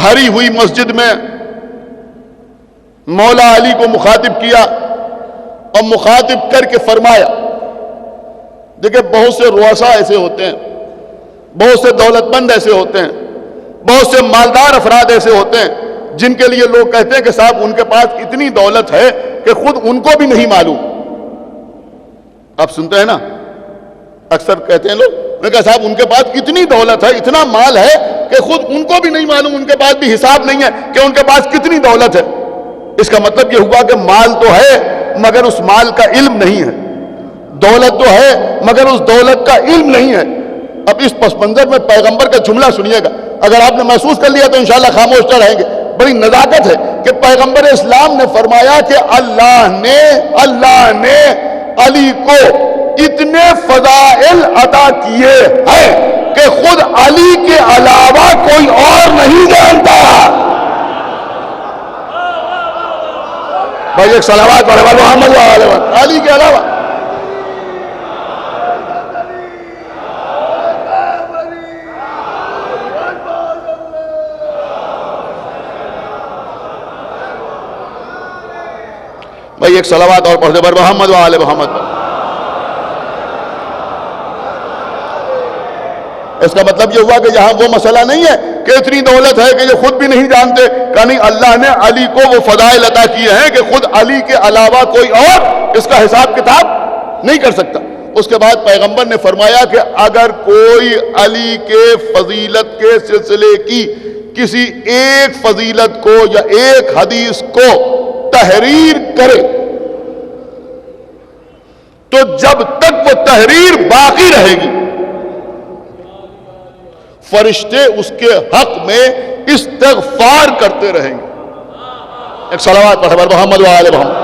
بھری ہوئی مسجد میں مولا علی کو مخاطب کیا اور مخاطب کر کے فرمایا، دیکھیں بہت سے رؤساء ایسے ہوتے ہیں، بہت سے دولت مند ایسے ہوتے ہیں، بہت سے مالدار افراد ایسے ہوتے ہیں جن کے لیے لوگ کہتے ہیں کہ صاحب ان کے پاس اتنی دولت ہے کہ خود ان کو بھی نہیں معلوم. آپ سنتے ہیں نا، اکثر کہتے ہیں لوگ کہ صاحب ان کے پاس اتنی دولت ہے، اتنا مال ہے کہ خود ان کو بھی نہیں معلوم، ان کے پاس بھی حساب نہیں ہے کہ ان کے پاس کتنی دولت ہے. اس کا مطلب یہ ہوا کہ مال تو ہے مگر اس مال کا علم نہیں ہے، دولت تو ہے مگر اس دولت کا علم نہیں ہے. اب اس پس منظر میں پیغمبر کا جملہ سنیے گا، اگر آپ نے محسوس کر لیا تو انشاءاللہ خاموش نہ رہیں گے. بڑی نزاکت ہے کہ پیغمبر اسلام نے فرمایا کہ اللہ نے علی کو اتنے فضائل عطا کیے ہیں کہ خود علی کے علاوہ کوئی اور نہیں جانتا. بھائی ایک صلوات پڑھے محمد علی کے علاوہ. بھائی ایک صلوات اور پڑھ دے بر محمد و آل محمد. اس کا مطلب یہ ہوا کہ یہاں وہ مسئلہ نہیں ہے کہ اتنی دولت ہے کہ یہ خود بھی نہیں جانتے، کہ نہیں، اللہ نے علی کو وہ فضائل عطا کیے ہیں کہ خود علی کے علاوہ کوئی اور اس کا حساب کتاب نہیں کر سکتا. اس کے بعد پیغمبر نے فرمایا کہ اگر کوئی علی کے فضیلت کے سلسلے کی کسی ایک فضیلت کو یا ایک حدیث کو تحریر کرے تو جب تک وہ تحریر باقی رہے گی فرشتے اس کے حق میں استغفار کرتے رہیں گے. ایک صلوات پڑھ بر محمد و آل محمد.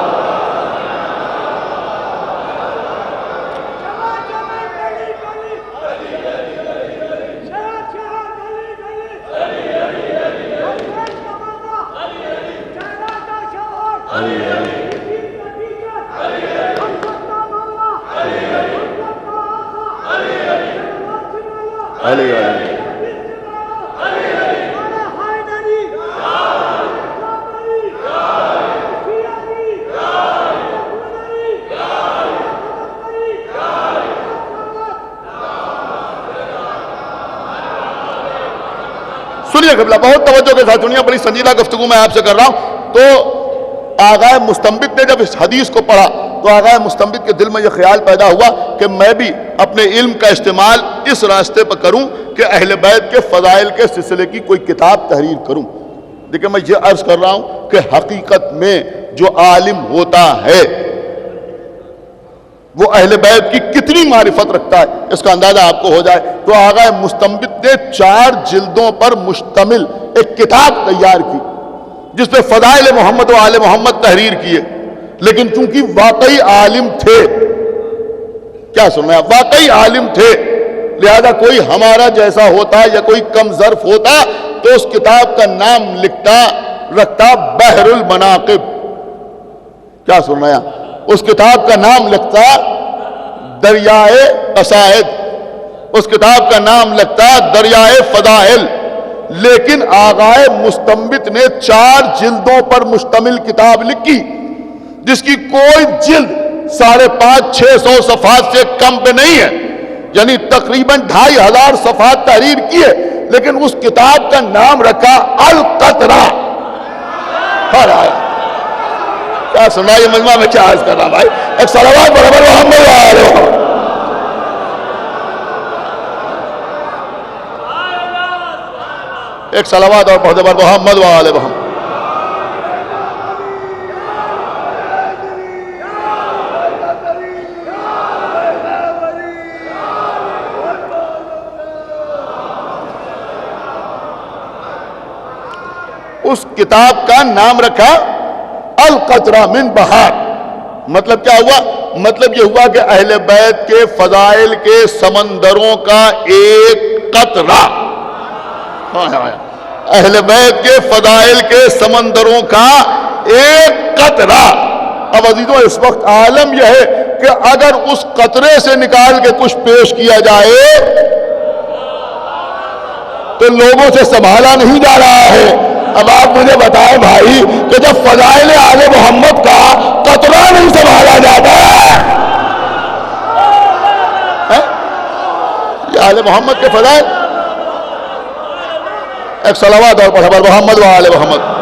سنیے قبلہ، بہت توجہ کے ساتھ سنیے، بڑی سنجیدہ گفتگو میں آپ سے کر رہا ہوں. تو آغا مستنبط نے جب اس حدیث کو پڑھا تو آغا مستنبط کے دل میں یہ خیال پیدا ہوا کہ میں بھی اپنے علم کا استعمال اس راستے پر کروں کہ اہل بیت کے فضائل کے سلسلے کی کوئی کتاب تحریر کروں. دیکھیں میں یہ عرض کر رہا ہوں کہ حقیقت میں جو عالم ہوتا ہے وہ اہل بیت کی کتنی معرفت رکھتا ہے اس کا اندازہ آپ کو ہو جائے. تو آغا مستنبط نے 4 جلدوں پر مشتمل ایک کتاب تیار کی جس پہ فضائل محمد و آل محمد تحریر کیے. لیکن چونکہ واقعی عالم تھے، کیا سن رہے ہیں، واقعی عالم تھے، لہذا کوئی ہمارا جیسا ہوتا یا کوئی کم ظرف ہوتا تو اس کتاب کا نام رکھتا بحر المناقب. کیا سن رہے ہیں، اس کتاب کا نام لکھتا دریائے قصائد، اس کتاب کا نام لگتا دریائے فضائل. لیکن آغائے مستنبط نے 4 جلدوں پر مشتمل کتاب لکھی جس کی کوئی جلد 550-600 صفحات سے کم پہ نہیں ہے، یعنی تقریباً 2500 صفحات تحریر کیے، لیکن اس کتاب کا نام رکھا القطرہ. کیا سنا یہ مجمع میں کیا عرض کر رہا بھائی؟ ایک صلوات برابر محمد وآلہ. ایک صلوات اور پڑھ بر محمد وآلہ محمد. اس کتاب کا نام رکھا القطرہ من بحار. مطلب کیا ہوا؟ مطلب یہ ہوا کہ اہل بیت کے فضائل کے سمندروں کا ایک قطرہ، اہل بیت کے فضائل کے سمندروں کا ایک قطرہ. اب عزیزوں اس وقت عالم یہ ہے کہ اگر اس قطرے سے نکال کے کچھ پیش کیا جائے تو لوگوں سے سنبھالا نہیں جا رہا ہے. اب آپ مجھے بتائیں بھائی کہ جب فضائل آل محمد کا قطرہ نہیں سنبھالا جاتا ہے، یہ آل محمد کے فضائل. ایک صلوات اور پڑھا محمد و آل محمد.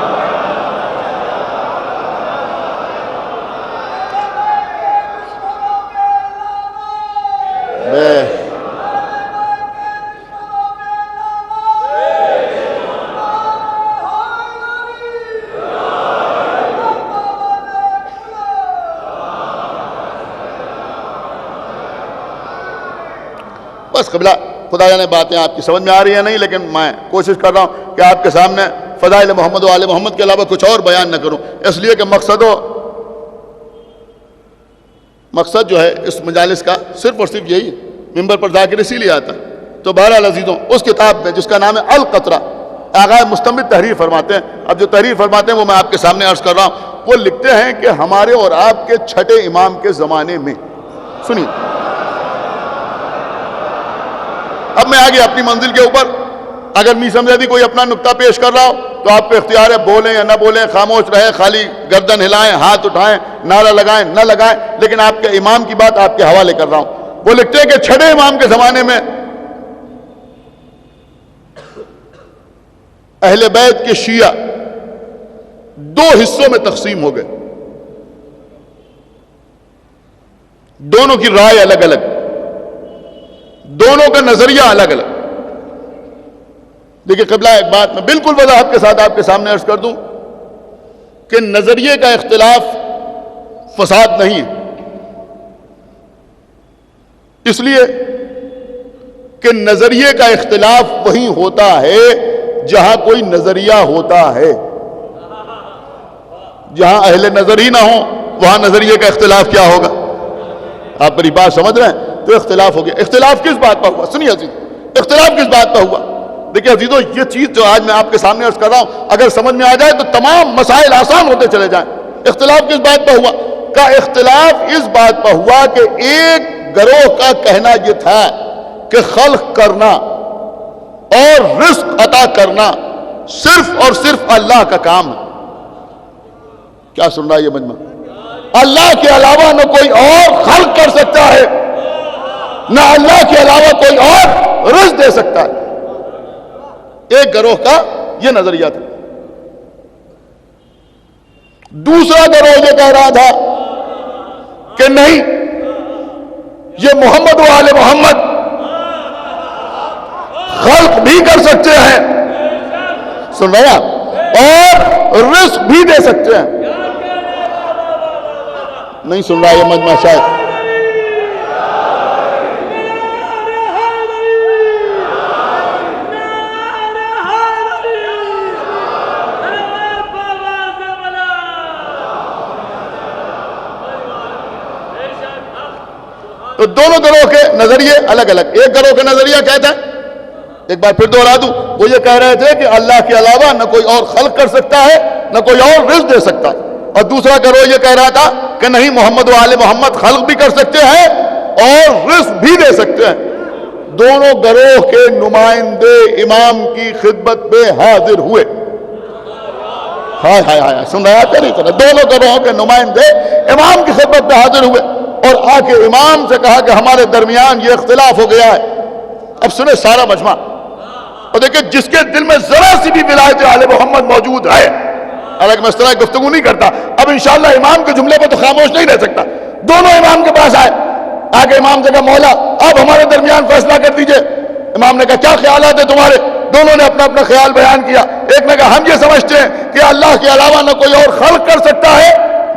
بس قبلہ خدا جانے باتیں آپ کی سمجھ میں آ رہی ہیں نہیں، لیکن میں کوشش کر رہا ہوں کہ آپ کے سامنے فضائل محمد و آل محمد کے علاوہ کچھ اور بیان نہ کروں، اس لیے کہ مقصد جو ہے اس مجالس کا صرف اور صرف یہی ہے، ممبر پر ذاکر اسی لیے آتا ہے. تو بہرحال عزیزوں اس کتاب میں جس کا نام ہے القطرہ، آغا مستمد تحریر فرماتے ہیں. اب جو تحریر فرماتے ہیں وہ میں آپ کے سامنے عرض کر رہا ہوں. وہ لکھتے ہیں کہ ہمارے اور آپ کے چھٹے امام کے زمانے میں، سنیے اب میں آگے اپنی منزل کے اوپر اگر نہیں سمجھا دی کوئی اپنا نقطہ پیش کر رہا ہو تو آپ پہ اختیار ہے، بولیں یا نہ بولیں، خاموش رہیں، خالی گردن ہلائیں، ہاتھ اٹھائیں، نعرہ لگائیں نہ لگائیں، لیکن آپ کے امام کی بات آپ کے حوالے کر رہا ہوں. وہ لکھتے ہیں کہ چھٹے امام کے زمانے میں اہل بیت کے شیعہ دو حصوں میں تقسیم ہو گئے، دونوں کی رائے الگ الگ، دونوں کا نظریہ الگ الگ. دیکھیے قبلہ ایک بات میں بالکل وضاحت کے ساتھ آپ کے سامنے عرض کر دوں کہ نظریے کا اختلاف فساد نہیں ہے، اس لیے کہ نظریے کا اختلاف وہیں ہوتا ہے جہاں کوئی نظریہ ہوتا ہے. جہاں اہل نظر ہی نہ ہوں وہاں نظریے کا اختلاف کیا ہوگا؟ آپ میری بات سمجھ رہے ہیں؟ تو اختلاف ہو گیا. اختلاف کس بات پر ہوا؟ سنیے عزیز، اختلاف کس بات پر ہوا؟ دیکھیں عزیزوں یہ چیز جو آج میں آپ کے سامنے عرض کر رہا ہوں اگر سمجھ میں آ جائے تو تمام مسائل آسان ہوتے چلے جائیں. اختلاف کس بات پر ہوا؟ کا اختلاف اس بات پر ہوا کہ ایک گروہ کا کہنا یہ تھا کہ خلق کرنا اور رزق عطا کرنا صرف اور صرف اللہ کا کام ہے. کیا سن رہا ہے یہ مجمع؟ اللہ کے علاوہ نہ کوئی اور خلق کر سکتا ہے، نہ اللہ کے علاوہ کوئی اور رزق دے سکتا ہے. ایک گروہ کا یہ نظریہ تھا. دوسرا گروہ یہ کہہ رہا تھا کہ نہیں، یہ محمد و آل محمد خلق بھی کر سکتے ہیں، سن رہے ہیں، اور رزق بھی دے سکتے ہیں. نہیں سن رہا یہ مجمع شاید. تو دونوں گروہ کے نظریے الگ الگ. ایک گروہ کا نظریہ کہتا ہے، ایک بار پھر دوہرا دوں، وہ یہ کہہ رہے تھے کہ اللہ کے علاوہ نہ کوئی اور خلق کر سکتا ہے نہ کوئی اور رزق دے سکتا ہے. اور دوسرا گروہ یہ کہہ رہا تھا کہ نہیں، محمد و آل محمد خلق بھی کر سکتے ہیں اور رزق بھی دے سکتے ہیں. دونوں گروہ کے نمائندے امام کی خدمت میں حاضر ہوئے. ہائے ہائے ہائے، سن رہا ہے؟ نہیں، دونوں گروہوں کے نمائندے امام کی خدمت میں حاضر ہوئے اور آ کے امام سے کہا کہ ہمارے درمیان یہ اختلاف ہو گیا ہے. اب سنیں سارا مجمع اور دیکھیں جس کے دل میں ذرا سی بھی ولایت آل محمد موجود ہے، الگ میں اس طرح گفتگو نہیں کرتا، اب انشاءاللہ امام کے جملے پہ تو خاموش نہیں رہ سکتا. دونوں امام کے پاس آئے، آگے امام سے کہا مولا آپ ہمارے درمیان فیصلہ کر دیجئے. امام نے کہا کیا خیالات ہیں تمہارے؟ دونوں نے اپنا اپنا خیال بیان کیا. ایک نے کہا ہم یہ سمجھتے ہیں کہ اللہ کے علاوہ نہ کوئی اور خلق کر سکتا ہے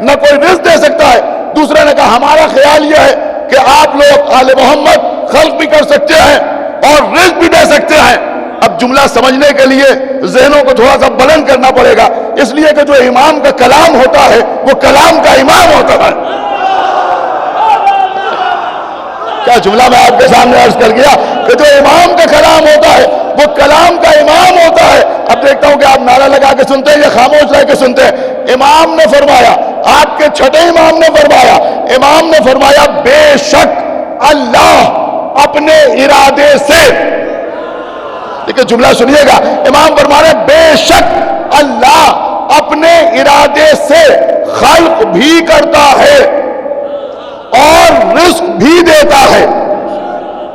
نہ کوئی رزق دے سکتا ہے. دوسرے نے کہا ہمارا خیال یہ ہے کہ آپ لوگ آل محمد خلق بھی کر سکتے ہیں اور رزق بھی دے سکتے ہیں. اب جملہ سمجھنے کے لیے ذہنوں کو تھوڑا سا بلند کرنا پڑے گا، اس لیے کہ جو امام کا کلام ہوتا ہے وہ کلام کا امام ہوتا ہے. کیا جملہ میں آپ کے سامنے عرض کر گیا کہ جو امام کا کلام ہوتا ہے وہ کلام کا امام ہوتا ہے. اب دیکھیں دیکھتا ہوں کہ آپ نعرہ لگا کے سنتے ہیں یا خاموش رہ کے سنتے ہیں۔ امام نے فرمایا، آپ کے چھٹے امام نے فرمایا، امام نے فرمایا بے شک اللہ اپنے ارادے سے، لیکن جملہ سنیے گا، امام فرما رہے بے شک اللہ اپنے ارادے سے خلق بھی کرتا ہے اور رزق بھی دیتا ہے۔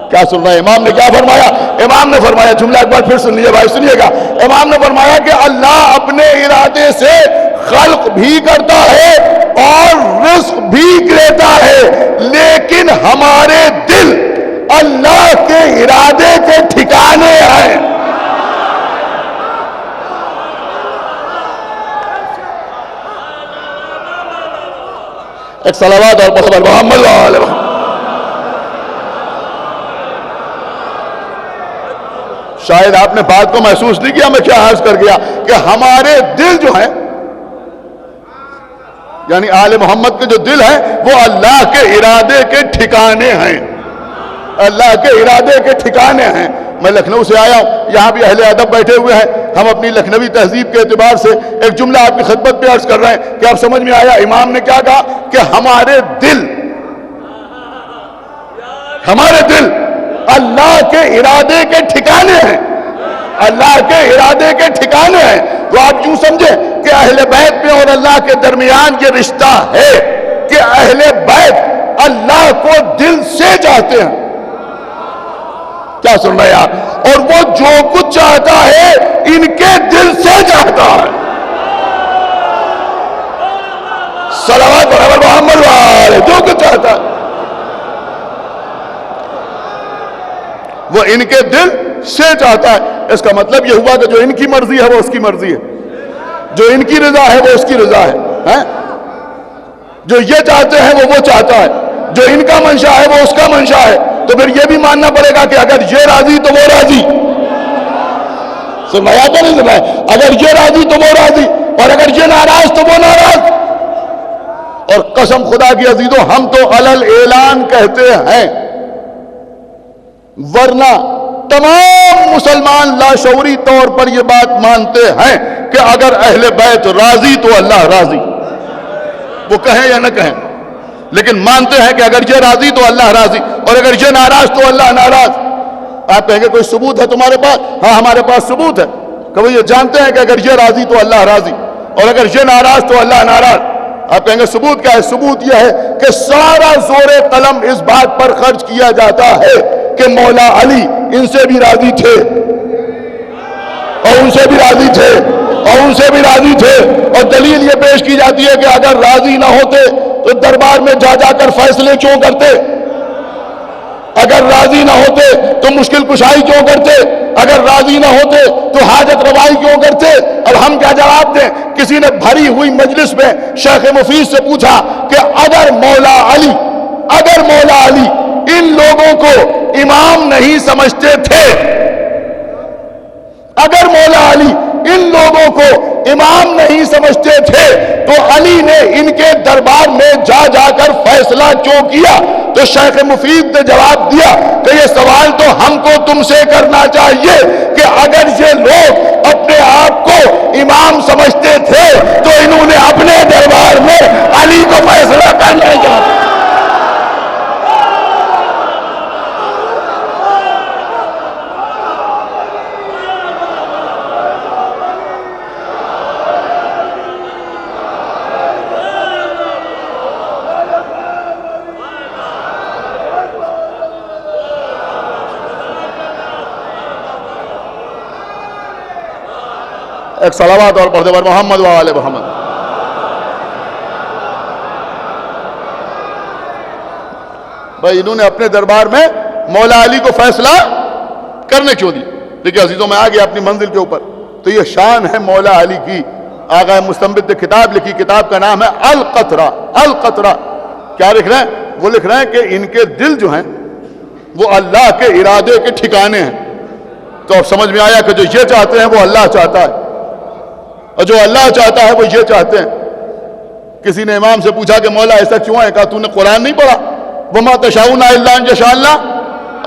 کیا سن رہے ہیں؟ امام نے کیا فرمایا؟ امام نے فرمایا، جملہ ایک بار پھر سن لیجیے بھائی، سنیے گا، امام نے فرمایا کہ اللہ اپنے ارادے سے خلق بھی کرتا ہے اور رزق بھی دیتا ہے، لیکن ہمارے دل اللہ کے ارادے کے ٹھکانے ہیں۔ ایک صلوات اور پڑھو محمد وآلہ محمد۔ شاید آپ نے بات کو محسوس نہیں کیا، میں کیا عرض کر گیا کہ ہمارے دل جو ہیں، یعنی آل محمد کے جو دل ہیں، وہ اللہ کے ارادے کے ٹھکانے ہیں، اللہ کے ارادے کے ٹھکانے ہیں۔ میں لکھنؤ سے آیا ہوں، یہاں بھی اہل ادب بیٹھے ہوئے ہیں، ہم اپنی لکھنوی تہذیب کے اعتبار سے ایک جملہ آپ کی خدمت پہ عرض کر رہے ہیں کہ آپ سمجھ میں آیا امام نے کیا کہا کہ ہمارے دل اللہ کے ارادے کے ٹھکانے ہیں، اللہ کے ارادے کے ٹھکانے ہیں۔ تو آپ یوں سمجھیں کہ اہل بیت میں اور اللہ کے درمیان یہ رشتہ ہے کہ اہل بیت اللہ کو دل سے چاہتے ہیں۔ کیا سن رہے ہیں آپ؟ اور وہ جو کچھ چاہتا ہے ان کے دل سے چاہتا ہے۔ صلوات برابر محمد والے، جو کچھ چاہتا ہے وہ ان کے دل سے چاہتا ہے۔ اس کا مطلب یہ ہوا کہ جو ان کی مرضی ہے وہ اس کی مرضی ہے، جو ان کی رضا ہے وہ اس کی رضا ہے، جو یہ چاہتے ہیں وہ چاہتا ہے، جو ان کا منشا ہے وہ اس کا منشا ہے۔ تو پھر یہ بھی ماننا پڑے گا کہ اگر یہ راضی تو وہ راضی۔ سنایا تو نہیں سنایا؟ اگر یہ راضی تو وہ راضی، اور اگر یہ ناراض تو وہ ناراض۔ اور قسم خدا کی عزیزوں، ہم تو علل اعلان کہتے ہیں، ورنہ تمام مسلمان لاشعوری طور پر یہ بات مانتے ہیں کہ اگر اہل بیت راضی تو اللہ راضی، وہ کہیں یا نہ کہیں، لیکن مانتے ہیں کہ اگر یہ راضی تو اللہ راضی، اور اگر یہ ناراض تو اللہ ناراض۔ آپ کہیں گے کوئی ثبوت ہے تمہارے پاس؟ ہاں ہمارے پاس ثبوت ہے کہ وہ یہ جانتے ہیں کہ اگر یہ راضی تو اللہ راضی، اور اگر یہ ناراض تو اللہ ناراض۔ آپ کہیں گے ثبوت کیا ہے؟ ثبوت یہ ہے کہ سارا زور قلم اس بات پر خرچ کیا جاتا ہے کہ مولا علی ان سے بھی راضی تھے اور ان سے بھی راضی تھے اور ان سے بھی راضی تھے، اور دلیل یہ پیش کی جاتی ہے کہ اگر راضی نہ ہوتے تو دربار میں جا جا کر فیصلے کیوں کرتے، اگر راضی نہ ہوتے تو مشکل کشائی کیوں کرتے، اگر راضی نہ ہوتے تو حاجت روائی کیوں کرتے۔ اب ہم کیا جواب دیں؟ کسی نے بھری ہوئی مجلس میں شیخ مفید سے پوچھا کہ اگر مولا علی ان لوگوں کو امام نہیں سمجھتے تھے، اگر مولا علی ان لوگوں کو امام نہیں سمجھتے تھے تو علی نے ان کے دربار میں جا جا کر فیصلہ کیوں کیا؟ تو شیخ مفید نے جواب دیا کہ یہ سوال تو ہم کو تم سے کرنا چاہیے کہ اگر یہ لوگ اپنے آپ کو امام سمجھتے تھے تو انہوں نے اپنے دربار میں علی کو فیصلہ کرنے کا۔ ایک صلوات اور پڑھتے پر محمد وآل محمد۔ بھائی انہوں نے اپنے دربار میں مولا علی کو فیصلہ کرنے کیوں دی؟ دیکھیں عزیزوں، میں آ گیا اپنی منزل کے اوپر، تو یہ شان ہے مولا علی کی۔ آغا مستنبت نے کتاب لکھی، کتاب کا نام ہے القطرہ۔ القطرہ کیا لکھ رہے ہیں؟ وہ لکھ رہے ہیں کہ ان کے دل جو ہیں وہ اللہ کے ارادے کے ٹھکانے ہیں۔ تو اب سمجھ میں آیا کہ جو یہ چاہتے ہیں وہ اللہ چاہتا ہے، اور جو اللہ چاہتا ہے وہ یہ چاہتے ہیں۔ کسی نے امام سے پوچھا کہ مولا ایسا کیوں ہے؟ کہا تو نے قرآن نہیں پڑھا؟ وَمَا تَشَاءُونَ إِلَّا أَن يَشَاءَ اللَّهُ۔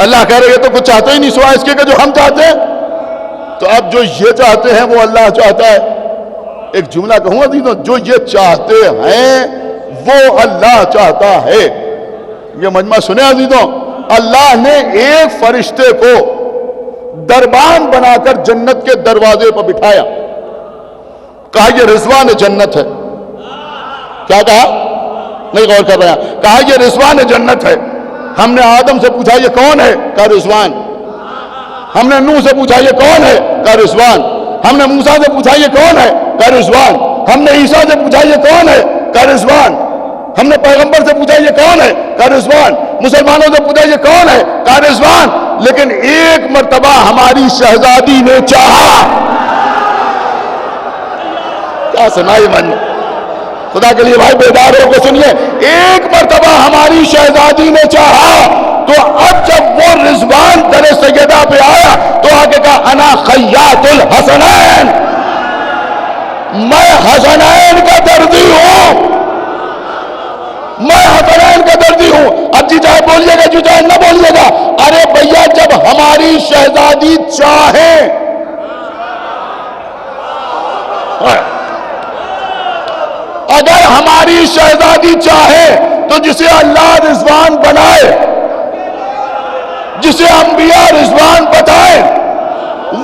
اللہ کہہ رہے ہیں تو کچھ چاہتے ہی نہیں سوائے اس کے کہ جو ہم چاہتے ہیں۔ تو اب جو یہ چاہتے ہیں وہ اللہ چاہتا ہے. ایک جملہ کہوں عزیزوں, جو یہ چاہتے ہیں وہ اللہ چاہتا ہے. یہ مجمع سنے عزیزوں, اللہ نے ایک فرشتے کو دربان بنا کر جنت کے دروازے پر بٹھایا, کہا یہ رضوان جنت ہے. کیا کہا؟ نہیں غور کر رہے ہیں. کہا یہ رضوان جنت ہے. ہم نے آدم سے پوچھا یہ کون ہے؟ کہا رضوان. ہم نے نوح سے پوچھا یہ کون ہے؟ کہا رضوان. ہم نے موسیٰ سے پوچھا یہ کون ہے؟ کہا رضوان. ہم نے عیسیٰ سے پوچھا یہ کون ہے؟ کہا رضوان. ہم نے پیغمبر سے پوچھا یہ کون ہے؟ کہا رضوان. مسلمانوں سے پوچھا یہ کون ہے؟ کہا رضوان. لیکن ایک مرتبہ ہماری شہزادی نے چاہا. کیا سنائی من, خدا کے لیے بھائی بیدار ہو کے سنیے. ایک مرتبہ ہماری شہزادی نے چاہا, تو اب جب وہ رضوان در سیدہ پہ آیا تو آگے کہا انا خیاط الحسنین, میں حسنین کا دردی ہوں, میں حسنین کا دردی ہوں. اب جی چاہے بولیے گا, جی چاہے نہ بولیے گا, ارے بھیا جب ہماری شہزادی چاہے, اگر ہماری شہزادی چاہے تو جسے اللہ رضوان بنائے, جسے انبیاء رضوان بتائے,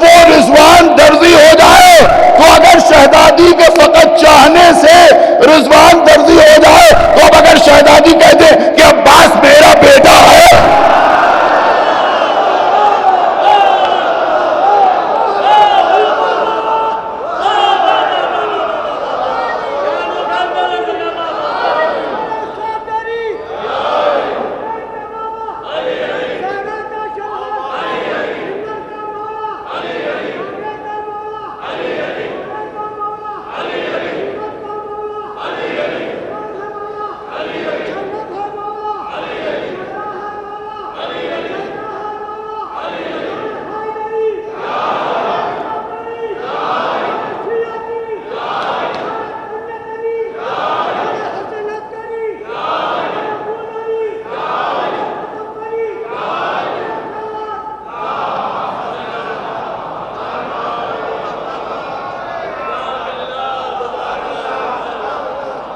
وہ رضوان درزی ہو جائے. تو اگر شہزادی کے فقط چاہنے سے رضوان درزی ہو جائے, تو اب اگر شہزادی کہہ دے کہ عباس میرا بیٹا ہے,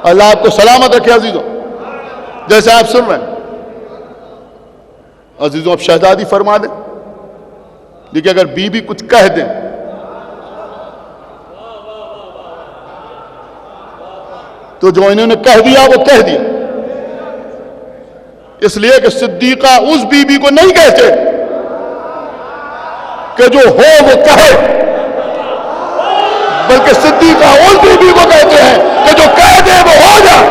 اللہ آپ کو سلامت رکھے. عزیزوں جیسے آپ سن رہے ہیں, عزیزوں اب شہزادی فرما دیں. دیکھیں اگر بی بی کچھ کہہ دیں تو جو انہوں نے کہہ دیا وہ کہہ دیا, اس لیے کہ صدیقہ اس بی بی کو نہیں کہتے کہ جو ہو وہ کہے, بلکہ صدیقہ اس بی بی کو کہتے ہیں کہ جو کہہ دے وہ ہو جائے.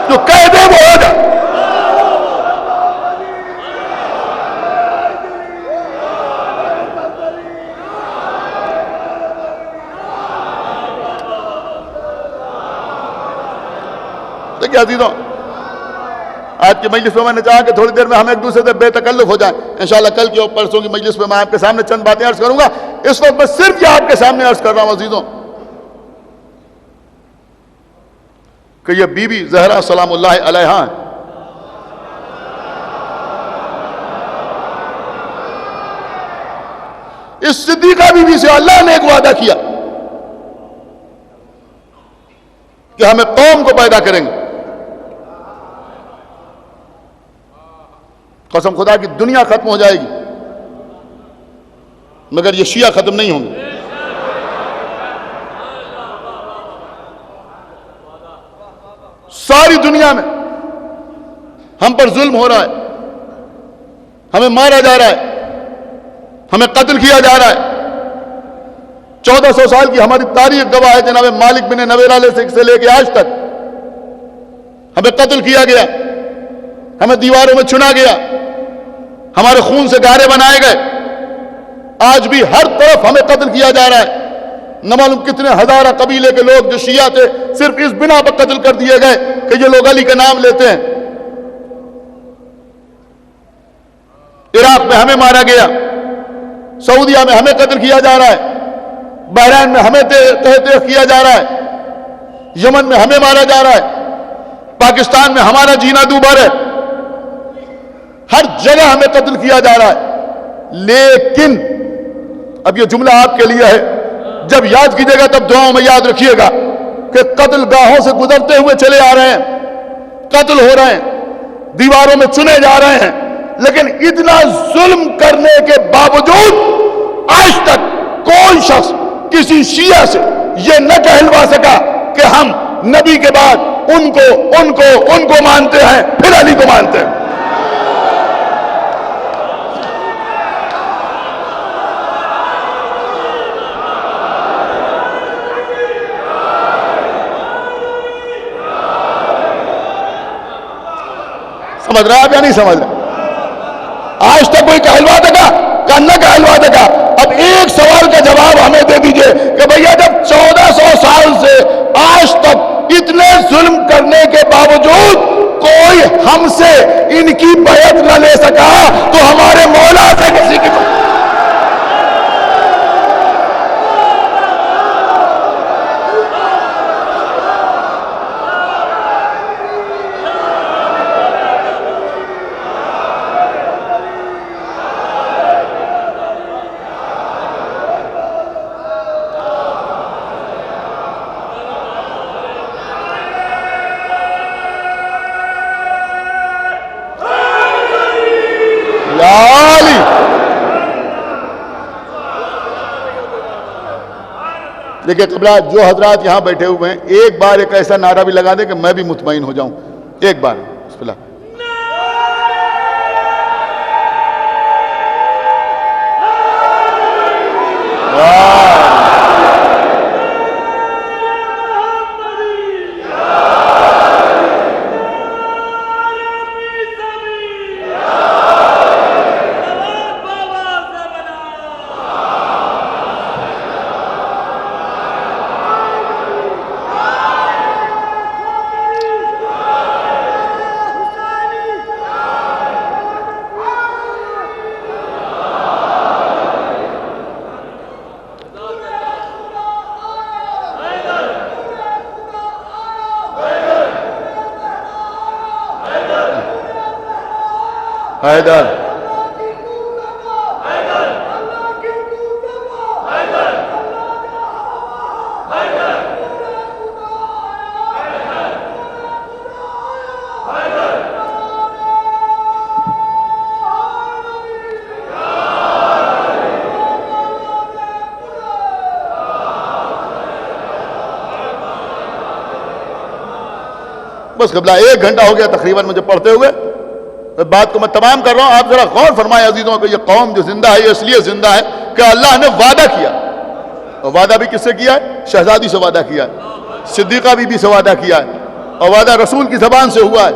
جو کہہ دے وہ ہو جائے. دیکھیے عزیزوں, آج کی مجلس میں نے چاہا کہ تھوڑی دیر میں ہم ایک دوسرے سے بے تکلف ہو جائیں. انشاءاللہ کل کی اور پرسوں کی مجلس میں آپ کے سامنے چند باتیں عرض کروں گا. اس وقت میں صرف یہ آپ کے سامنے عرض کر رہا ہوں عزیزوں کہ یہ بی بی زہرا سلام اللہ علیہا ہیں. اس صدیقہ بی بی سے اللہ نے ایک وعدہ کیا کہ ہمیں قوم کو پیدا کریں گے. قسم خدا کی دنیا ختم ہو جائے گی مگر یہ شیعہ ختم نہیں ہوں گے. ساری دنیا میں ہم پر ظلم ہو رہا ہے, ہمیں مارا جا رہا ہے, ہمیں قتل کیا جا رہا ہے. 1400 سال کی ہماری تاریخ گواہ ہے جناب مالک بن نویرہ سے لے کے آج تک ہمیں قتل کیا گیا, ہمیں دیواروں میں چنا گیا, ہمارے خون سے گارے بنائے گئے. آج بھی ہر طرف ہمیں قتل کیا جا رہا ہے. نہ معلوم کتنے ہزارہ قبیلے کے لوگ جو شیعہ تھے صرف اس بنا پر قتل کر دیے گئے کہ یہ لوگ علی کا نام لیتے ہیں. عراق میں ہمیں مارا گیا, سعودیہ میں ہمیں قتل کیا جا رہا ہے, بحرین میں ہمیں تحقیق کیا جا رہا ہے, یمن میں ہمیں مارا جا رہا ہے, پاکستان میں ہمارا جینا دوبھر ہے. ہر جگہ ہمیں قتل کیا جا رہا ہے. لیکن اب یہ جملہ آپ کے لیے ہے, جب یاد کیجیے گا تب دعاؤں میں یاد رکھیے گا کہ قتل گاہوں سے گزرتے ہوئے چلے آ رہے ہیں, قتل ہو رہے ہیں, دیواروں میں چنے جا رہے ہیں, لیکن اتنا ظلم کرنے کے باوجود آج تک کوئی شخص کسی شیعہ سے یہ نہ کہلوا سکا کہ ہم نبی کے بعد ان کو مانتے ہیں, پھر علی کو مانتے ہیں. سمجھ رہا آپ یا نہیں سمجھ رہا؟ آج تک کوئی کہلوا دے گا کہ نہ کہلوا دے گا. اب ایک سوال کا جواب ہمیں دے دیجئے کہ بھیا جب 1400 سال سے آج تک اتنے ظلم کرنے کے باوجود کوئی ہم سے ان کی بیعت نہ لے سکا تو ہمارے مولا سے کسی کی دیکھیں قبلہ جو حضرات یہاں بیٹھے ہوئے ہیں ایک بار ایک ایسا نعرہ بھی لگا دیں کہ میں بھی مطمئن ہو جاؤں. ایک بار بسم اللہ. حیدر بس قبلہ 1 گھنٹہ ہو گیا تقریباً مجھے پڑھتے ہوئے. بات کو میں تمام کر رہا ہوں, آپ ذرا غور فرمائیں عزیزوں کہ یہ قوم جو زندہ ہے یہ اس لیے زندہ ہے کہ اللہ نے وعدہ کیا, اور وعدہ بھی کس سے کیا ہے؟ شہزادی سے وعدہ کیا ہے, صدیقہ بی بی سے وعدہ کیا ہے, اور وعدہ رسول کی زبان سے ہوا ہے.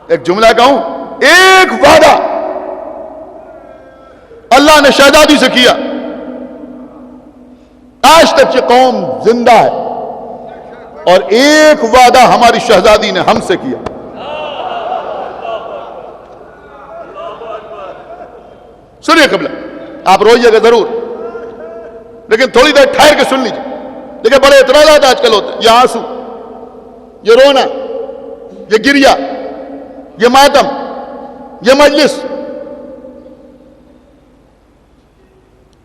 ایک جملہ کہوں, ایک وعدہ اللہ نے شہزادی سے کیا, آج تک یہ قوم زندہ ہے, اور ایک وعدہ ہماری شہزادی نے ہم سے کیا. سنیے قبلہ, آپ روئیے گا ضرور لیکن تھوڑی دیر ٹھہر کے سن لیجیے. دیکھیں بڑے اعتراضات آج کل ہوتے ہیں, یہ آنسو, یہ رونا, یہ گریا, یہ ماتم, یہ مجلس.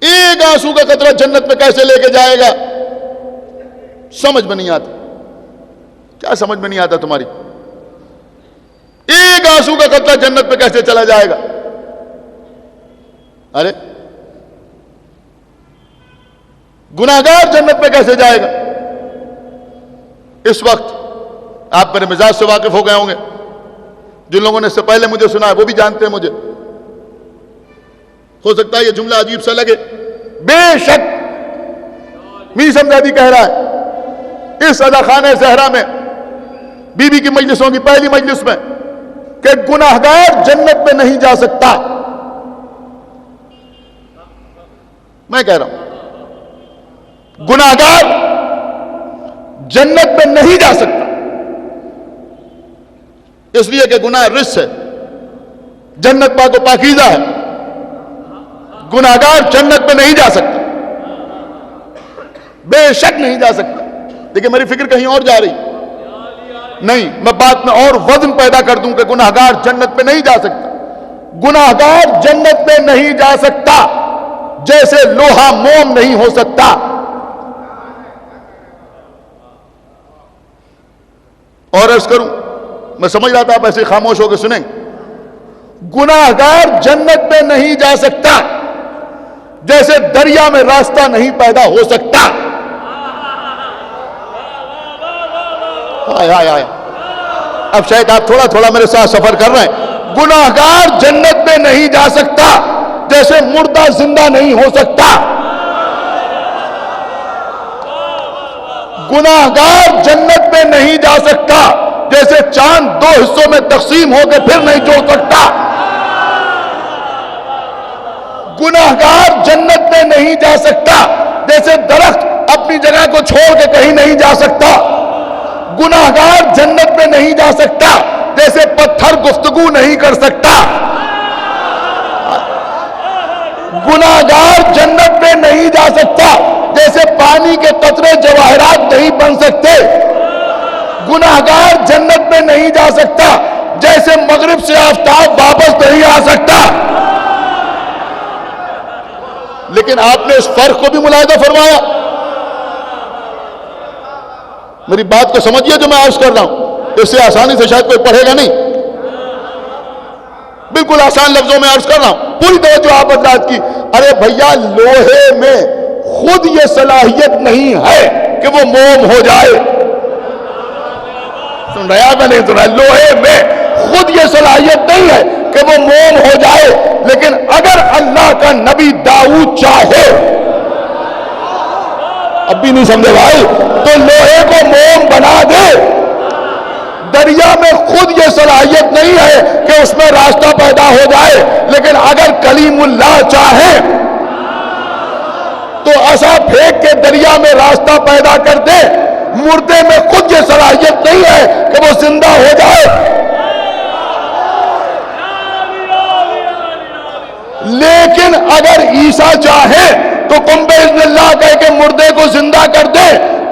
ایک آنسو کا قطرہ جنت میں کیسے لے کے جائے گا سمجھ میں نہیں آتا. کیا سمجھ میں نہیں آتا تمہاری؟ ایک آنسو کا قطرہ جنت میں کیسے چلا جائے گا؟ ارے گناہگار جنت میں کیسے جائے گا؟ اس وقت آپ میرے مزاج سے واقف ہو گئے ہوں گے, جن لوگوں نے اس سے پہلے مجھے سنا ہے وہ بھی جانتے ہیں مجھے. ہو سکتا ہے یہ جملہ عجیب سا لگے, بے شک میر سمزادی کہہ رہا ہے اس ادا خانہ زہرا میں بی بی کی مجلسوں کی پہلی مجلس میں کہ گناہگار جنت میں نہیں جا سکتا. میں کہہ رہا ہوں گناہگار جنت میں نہیں جا سکتا, اس لیے کہ گناہ رجس ہے, جنت پاک و پاکیزہ ہے. گناہگار جنت میں نہیں جا سکتا, بے شک نہیں جا سکتا. دیکھیں میری فکر کہیں اور جا رہی. نہیں، میں بات میں اور وزن پیدا کر دوں کہ گناہگار جنت میں نہیں جا سکتا۔ گناہگار جنت میں نہیں جا سکتا جیسے لوہا موم نہیں ہو سکتا۔ اور عرض کروں، میں سمجھ رہا تھا آپ ایسے خاموش ہو کے سنیں، گناہگار جنت میں نہیں جا سکتا جیسے دریا میں راستہ نہیں پیدا ہو سکتا۔ آئے آئے آئے، اب شاید آپ تھوڑا تھوڑا میرے ساتھ سفر کر رہے ہیں۔ گناہگار جنت میں نہیں جا سکتا جیسے مردہ زندہ نہیں ہو سکتا۔ گناہگار جنت میں نہیں جا سکتا جیسے چاند دو حصوں میں تقسیم ہو کے پھر نہیں جڑ سکتا۔ گناہگار جنت میں نہیں جا سکتا جیسے درخت اپنی جگہ کو چھوڑ کے کہیں نہیں جا سکتا۔ گناہگار جنت میں نہیں جا سکتا جیسے پتھر گفتگو نہیں کر سکتا۔ گناہگار جنت میں نہیں جا سکتا جیسے پانی کے قطرے جواہرات نہیں بن سکتے۔ گناہگار جنت میں نہیں جا سکتا جیسے مغرب سے آفتاب واپس نہیں آ سکتا۔ لیکن آپ نے اس فرق کو بھی ملاحظہ فرمایا؟ میری بات کو سمجھیے جو میں عرض کر رہا ہوں، اس سے آسانی سے شاید کوئی پڑھے گا نہیں، بالکل آسان لفظوں میں عرض کر رہا ہوں، پوری توجہ آپ حضرات کی۔ ارے بھیا، لوہے میں خود یہ صلاحیت نہیں ہے کہ وہ موم ہو جائے۔ سن رہا میں نہیں سن رہا، لوہے میں خود یہ صلاحیت نہیں ہے کہ وہ موم ہو جائے، لیکن اگر اللہ کا نبی داؤد چاہے، اب بھی نہیں سمجھے بھائی، تو لوہے کو موم بنا دے۔ دریا میں خود یہ صلاحیت نہیں ہے کہ اس میں راستہ پیدا ہو جائے، لیکن اگر کلیم اللہ چاہے تو ایسا پھینک کے دریا میں راستہ پیدا کر دے۔ مردے میں خود یہ صلاحیت نہیں ہے کہ وہ زندہ ہو جائے، لیکن اگر عیسیٰ چاہے تو قم بإذن اللہ کہہ کے مردے کو زندہ کر دے۔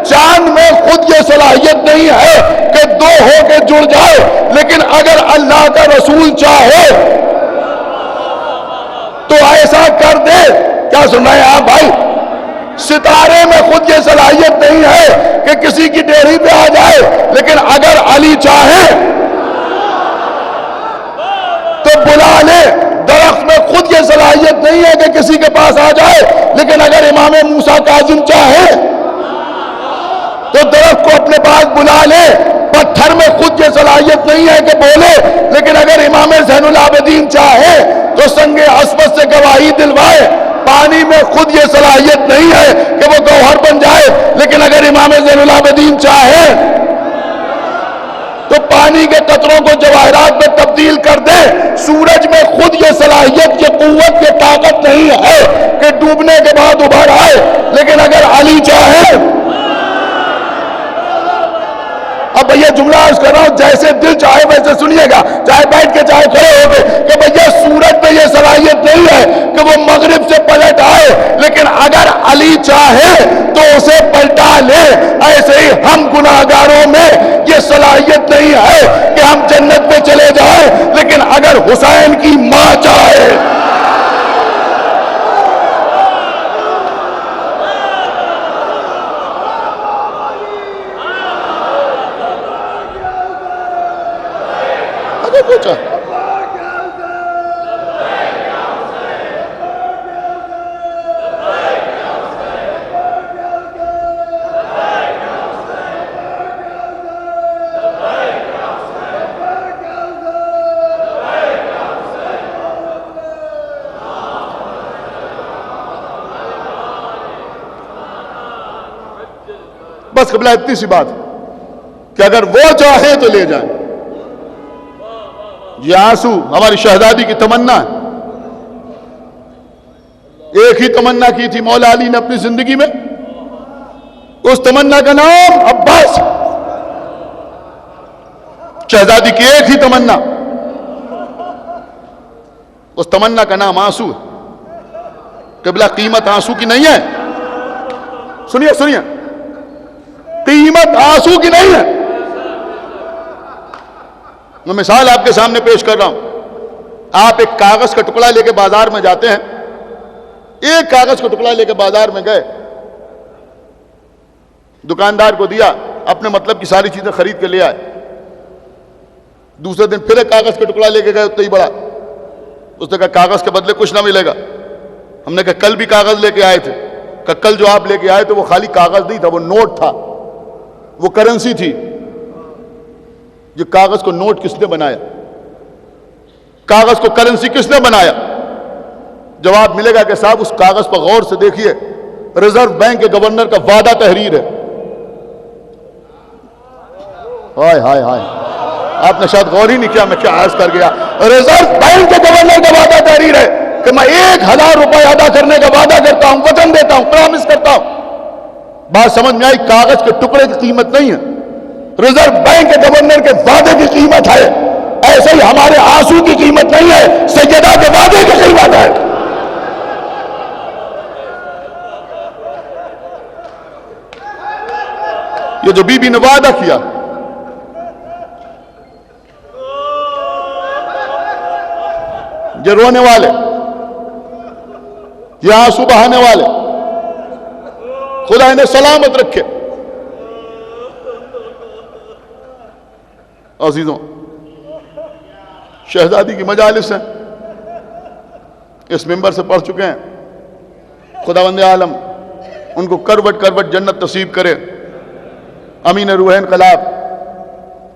چاند میں خود یہ صلاحیت نہیں ہے کہ دو ہو کے جڑ جائے، لیکن اگر اللہ کا رسول چاہے تو ایسا کر دے۔ کیا سن رہے ہیں آپ بھائی؟ ستارے میں خود یہ صلاحیت نہیں ہے کہ کسی کی ڈیری پہ آ جائے، لیکن اگر علی چاہے تو بلا لے۔ درخت میں خود یہ صلاحیت نہیں ہے کہ کسی کے پاس آ جائے، لیکن اگر امام موسیٰ کاظم چاہے تو درخت کو اپنے پاس بلا لے۔ پتھر میں خود یہ صلاحیت نہیں ہے کہ بولے، لیکن اگر امام زین العابدین چاہے تو سنگ اسود سے گواہی دلوائے۔ پانی میں خود یہ صلاحیت نہیں ہے کہ وہ گوہر بن جائے، لیکن اگر امام زین العابدین چاہے تو پانی کے قطروں کو جواہرات میں تبدیل کر دے۔ سورج میں خود یہ صلاحیت، یہ قوت، یہ طاقت نہیں ہے کہ ڈوبنے کے بعد ابھر آئے، لیکن اگر علی چاہے۔ اب یہ جملہ عرض کر رہا ہوں، جیسے دل چاہے ویسے سنیے گا، چاہے بیٹھ کے چاہے کھڑے ہو کے، کہ بھیا سورج میں یہ صلاحیت نہیں ہے کہ وہ مغرب سے پلٹ آئے، لیکن اگر علی چاہے تو اسے پلٹا لے۔ ایسے ہی ہم گناہگاروں میں یہ صلاحیت نہیں ہے کہ ہم جنت میں چلے جائیں، لیکن اگر حسین کی ماں چاہے۔ پوچھا بس قبلہ اتنی سی بات کہ اگر وہ چاہے تو لے جائیں۔ یہ آنسو ہماری شہزادی کی تمنا ہے۔ ایک ہی تمنا کی تھی مولا علی نے اپنی زندگی میں، اس تمنا کا نام عباس۔ شہزادی کی ایک ہی تمنا، اس تمنا کا نام آنسو ہے۔ قبلہ قیمت آنسو کی نہیں ہے، سنیے سنیے، قیمت آنسو کی نہیں ہے۔ میں مثال آپ کے سامنے پیش کر رہا ہوں. آپ ایک کاغذ کا ٹکڑا لے کے بازار میں جاتے ہیں, ایک کاغذ کا ٹکڑا لے کے بازار میں گئے, دکاندار کو دیا, اپنے مطلب کی ساری چیزیں خرید کے لے آئے. دوسرے دن پھر ایک کاغذ کا ٹکڑا لے کے گئے اتنا ہی بڑا. اس نے کہا کاغذ کے بدلے کچھ نہ ملے گا. ہم نے کہا کل بھی کاغذ لے کے آئے تھے. کہ کل جو آپ لے کے آئے تو وہ خالی کاغذ نہیں تھا, وہ نوٹ تھا, وہ کرنسی تھی. یہ کاغذ کو نوٹ کس نے بنایا؟ کاغذ کو کرنسی کس نے بنایا؟ جواب ملے گا کہ صاحب اس کاغذ پر غور سے دیکھیے, ریزرو بینک کے گورنر کا وعدہ تحریر ہے. ہائے ہائے ہائے, آپ نے شاید غور ہی نہیں کیا میں کیا عرض کر گیا. ریزرو بینک کے گورنر کا وعدہ تحریر ہے کہ میں 1000 روپے ادا کرنے کا وعدہ کرتا ہوں, وعدہ دیتا ہوں, پرامس کرتا ہوں. بات سمجھ میں آئی؟ کاغذ کے ٹکڑے کی قیمت نہیں ہے, ریزرو بینک کے گورنر کے وعدے کی قیمت ہے. ایسے ہی ہمارے آنسو کی قیمت نہیں ہے, سیدہ کے وعدے کی قیمت ہے. یہ جو بی بی نے وعدہ کیا, یہ رونے والے, یہ آنسو بہانے والے, خدا انہیں سلامت رکھے. عزیزوں, شہزادی کی مجالس ہیں, اس ممبر سے پڑھ چکے ہیں. خداوند عالم ان کو کروٹ کروٹ جنت نصیب کرے. امین روح انقلاب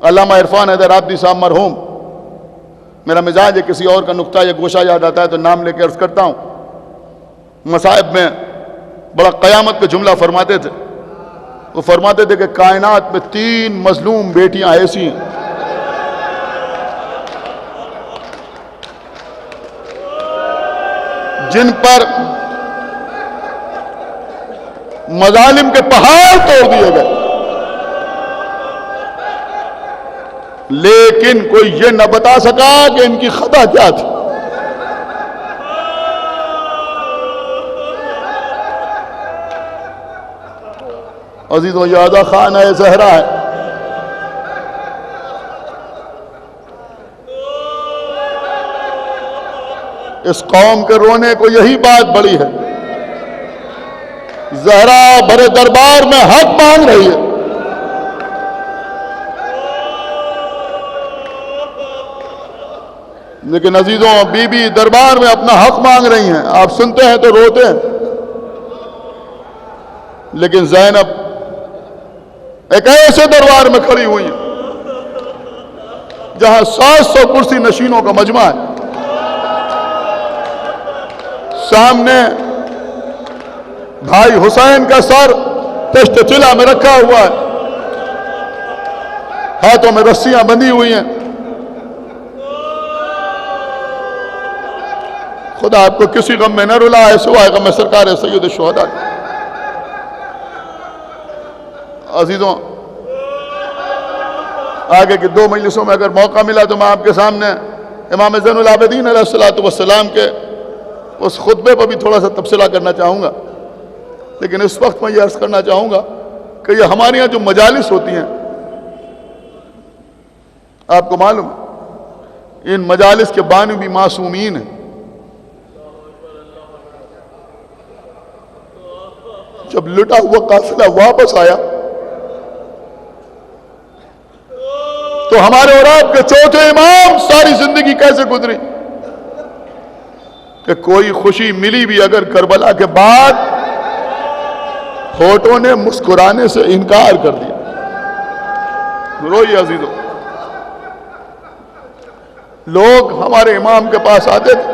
علامہ عرفان حیدر عابدی صاحب مرحوم. میرا مزاج ہے کسی اور کا نقطہ یا گوشہ یاد آتا ہے تو نام لے کے عرض کرتا ہوں. مصائب میں بڑا قیامت کا جملہ فرماتے تھے. وہ فرماتے تھے کہ کائنات میں 3 مظلوم بیٹیاں ایسی ہیں جن پر مظالم کے پہاڑ توڑ دیے گئے, لیکن کوئی یہ نہ بتا سکا کہ ان کی خطا کیا تھی. عزیزوں, یہ آدھا خانہ زہرا ہے. اس قوم کے رونے کو یہی بات بڑی ہے. زہرا بڑے دربار میں حق مانگ رہی ہے. لیکن عزیزوں, بی بی دربار میں اپنا حق مانگ رہی ہیں. آپ سنتے ہیں تو روتے ہیں. لیکن زینب ایک ایسے دربار میں کھڑی ہوئی ہیں جہاں 700 کرسی نشینوں کا مجمع ہے. سامنے بھائی حسین کا سر تشت چلا میں رکھا ہوا ہے, ہاتھوں میں رسیاں بندھی ہوئی ہیں. خدا آپ کو کسی غم میں نہ رلائے سوائے غم سرکار سید الشہداء. عزیزوں, آگے کی 2 مجلسوں میں اگر موقع ملا تو میں آپ کے سامنے امام زین العابدین علیہ السلام کے اس خطبے پر بھی تھوڑا سا تبصرہ کرنا چاہوں گا. لیکن اس وقت میں یہ عرض کرنا چاہوں گا کہ یہ ہمارے یہاں جو مجالس ہوتی ہیں, آپ کو معلوم ہے ان مجالس کے بانی بھی معصومین ہیں. جب لٹا ہوا قافلہ واپس آیا تو ہمارے اور آپ کے چوتھے امام ساری زندگی کیسے گزری کہ کوئی خوشی ملی بھی اگر کربلا کے بعد ہوٹوں نے مسکرانے سے انکار کر دیا. روئیے عزیزوں. لوگ ہمارے امام کے پاس آتے تھے,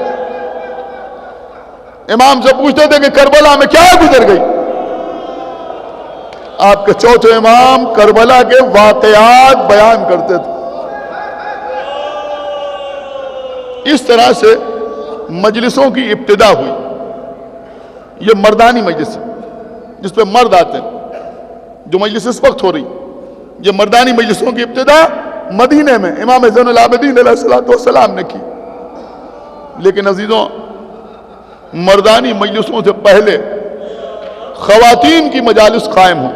امام سے پوچھتے تھے کہ کربلا میں کیا گزر گئی. آپ کے چوتھے امام کربلا کے واقعات بیان کرتے تھے. اس طرح سے مجلسوں کی ابتدا ہوئی. یہ مردانی مجلس ہے جس پہ مرد آتے ہیں. جو مجلس اس وقت ہو رہی, یہ مردانی مجلسوں کی ابتدا مدینے میں امام زین العابدین علیہ السلام نے کی. لیکن عزیزوں, مردانی مجلسوں سے پہلے خواتین کی مجالس قائم ہوں.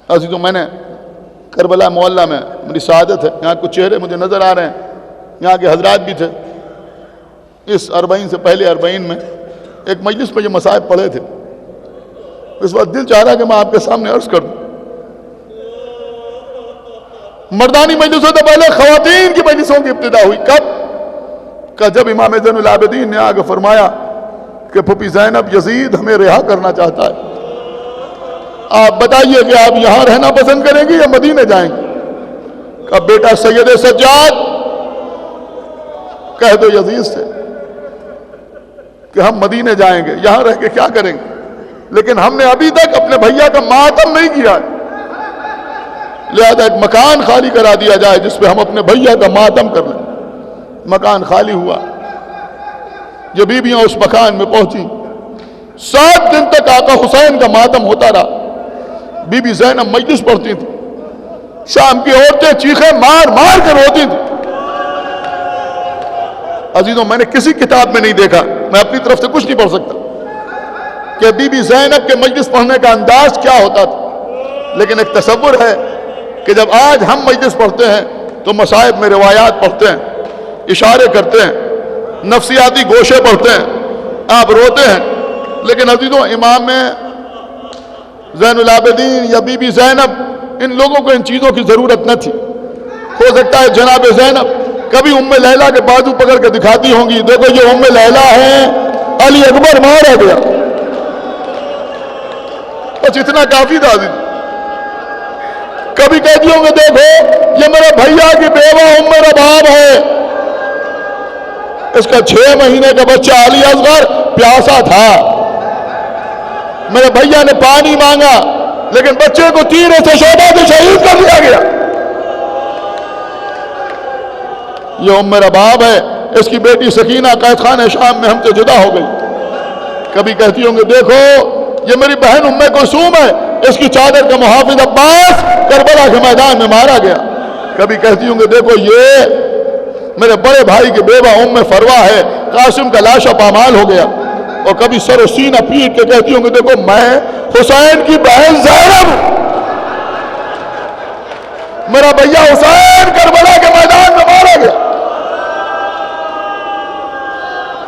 عزیزوں, میں نے کربلا محلہ میں میری سعادت ہے، یہاں کچھ چہرے مجھے نظر آ رہے ہیں، یہاں کے حضرات بھی تھے۔ اس 40 سے پہلے 40 میں ایک مجلس میں یہ مصائب پڑھے تھے، اس وقت دل چاہ رہا کہ میں آپ کے سامنے عرض کر دوں۔ مردانی مجلسوں سے پہلے خواتین کی مجلسوں کی ابتدا ہوئی، کب؟ کہ جب امام زین العابدین نے آگے فرمایا کہ پھوپھی زینب یزید ہمیں رہا کرنا چاہتا ہے، آپ بتائیے کہ آپ یہاں رہنا پسند کریں گے یا مدینے جائیں گے؟ کہ بیٹا سید سجاد کہہ دو یزید سے کہ ہم مدینے جائیں گے، یہاں رہ کے کیا کریں گے، لیکن ہم نے ابھی تک اپنے بھیا کا ماتم نہیں کیا ہے، لہذا ایک مکان خالی کرا دیا جائے جس پہ ہم اپنے بھیا کا ماتم کر لیں۔ مکان خالی ہوا، یہ بیویاں اس مکان میں پہنچی، 7 دن تک آقا حسین کا ماتم ہوتا رہا۔ بی بی زینب مجلس پڑھتی تھی، شام کی عورتیں چیخیں مار مار کر روتی تھی۔ عزیزوں میں نے کسی کتاب میں نہیں دیکھا، میں اپنی طرف سے کچھ نہیں پڑھ سکتا کہ بی بی زینب کے مجلس پڑھنے کا انداز کیا ہوتا تھا، لیکن ایک تصور ہے کہ جب آج ہم مجلس پڑھتے ہیں تو مصائب میں روایات پڑھتے ہیں، اشارے کرتے ہیں، نفسیاتی گوشے پڑھتے ہیں، آپ روتے ہیں، لیکن عزیزوں امام زین العابدین یا بی بی زینب ان لوگوں کو ان چیزوں کی ضرورت نہ تھی۔ ہو سکتا ہے جناب زینب کبھی ام لیلہ کے بازو پکڑ کے دکھاتی ہوں گی، دیکھو یہ ام لیلہ ہے، علی اکبر مارا گیا، بس اتنا کافی تھا عزیز۔ کبھی کہتی ہوں گے دیکھو یہ میرے بھیا کی بیوہ ام رباب ہے، اس کا 6 مہینے کا بچہ علی اصغر پیاسا تھا، میرے بھیا نے پانی مانگا لیکن بچے کو تیرے سے شعبہ سے شہید کر دیا گیا۔ یہ ام رباب ہے، اس کی بیٹی سکینہ قید خانہ شام میں ہم سے جدا ہو گئی۔ کبھی کہتی ہوں گے دیکھو یہ میری بہن ام کلثوم ہے، اس کی چادر کا محافظ عباس کربلا کے میدان میں مارا گیا۔ کبھی کہتی ہوں گے دیکھو یہ میرے بڑے بھائی کی بیوہ ام فروا ہے، قاسم کا لاشا پامال ہو گیا۔ اور کبھی سر و سینہ پیٹ کے کہتی ہوں گے دیکھو میں حسین کی بہن زینب ہوں، میرا بھیا حسین کربلا کے میدان میں مارا گیا۔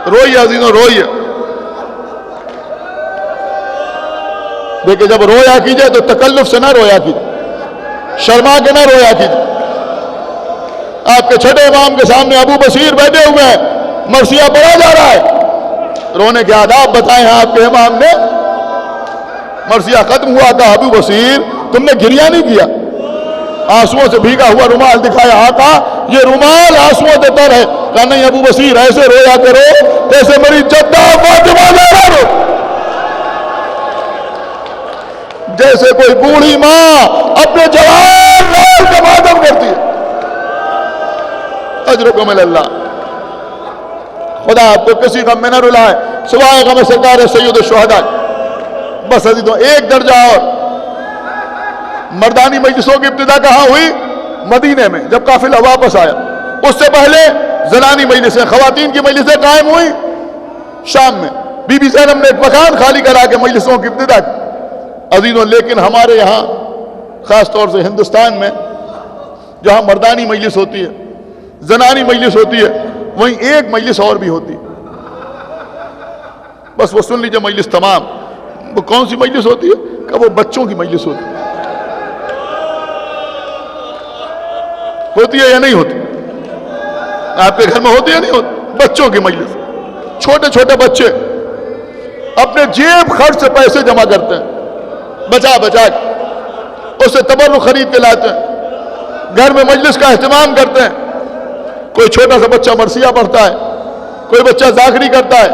روئیے عزیزوں روئیے، دیکھیں جب رویا کیجئے تو تکلف سے نہ رویا کیجئے، شرما کے نہ رویا کیجئے۔ آپ کے چھٹے امام کے سامنے ابو بصیر بیٹھے ہوئے ہیں، مرثیہ پڑھا جا رہا ہے، رونے کے آداب بتائے ہیں آپ کے امام نے۔ مرثیہ ختم ہوا تھا، ابو بصیر تم نے گریہ نہیں کیا، آنسوؤں سے بھیگا ہوا رومال دکھایا، آقا یہ رومال آنسوؤں سے تر ہے۔ کہا نہیں ابو بصیر ایسے رویا کرو جیسے میری جدہ فاطمہ زہرا رو، جیسے کوئی بوڑھی ماں اپنے جوان لال کا ماتم کرتی ہے۔ اجرکم اللہ، خدا آپ کو کسی غم میں نہ رلائے، سوائے غم سرکار سید الشہداء۔ بس عزیزوں ایک درجہ اور، مردانی مجلسوں کی ابتدا کہاں ہوئی؟ مدینے میں جب قافلہ واپس آیا۔ اس سے پہلے زنانی مجلسیں، خواتین کی مجلسیں قائم ہوئی شام میں، بی بی زینب نے ایک مکان خالی کرا کے مجلسوں کی ابتدا کی۔ عزیزوں لیکن ہمارے یہاں خاص طور سے ہندوستان میں جہاں مردانی مجلس ہوتی ہے، زنانی مجلس ہوتی ہے، وہیں ایک مجلس اور بھی ہوتی ہے، بس وہ سن لیجئے مجلس تمام۔ وہ کون سی مجلس ہوتی ہے؟ کہ وہ بچوں کی مجلس ہوتی ہے۔ ہوتی ہے یا نہیں ہوتی؟ آپ کے گھر میں ہوتی ہے یا نہیں ہوتی؟ بچوں کی مجلس، چھوٹے چھوٹے بچے اپنے جیب خرچ سے پیسے جمع کرتے ہیں، بچا بچا کے اس سے تبرک خرید کے لاتے ہیں، گھر میں مجلس کا اہتمام کرتے ہیں۔ کوئی چھوٹا سا بچہ مرثیہ پڑھتا ہے، کوئی بچہ ذاکری کرتا ہے،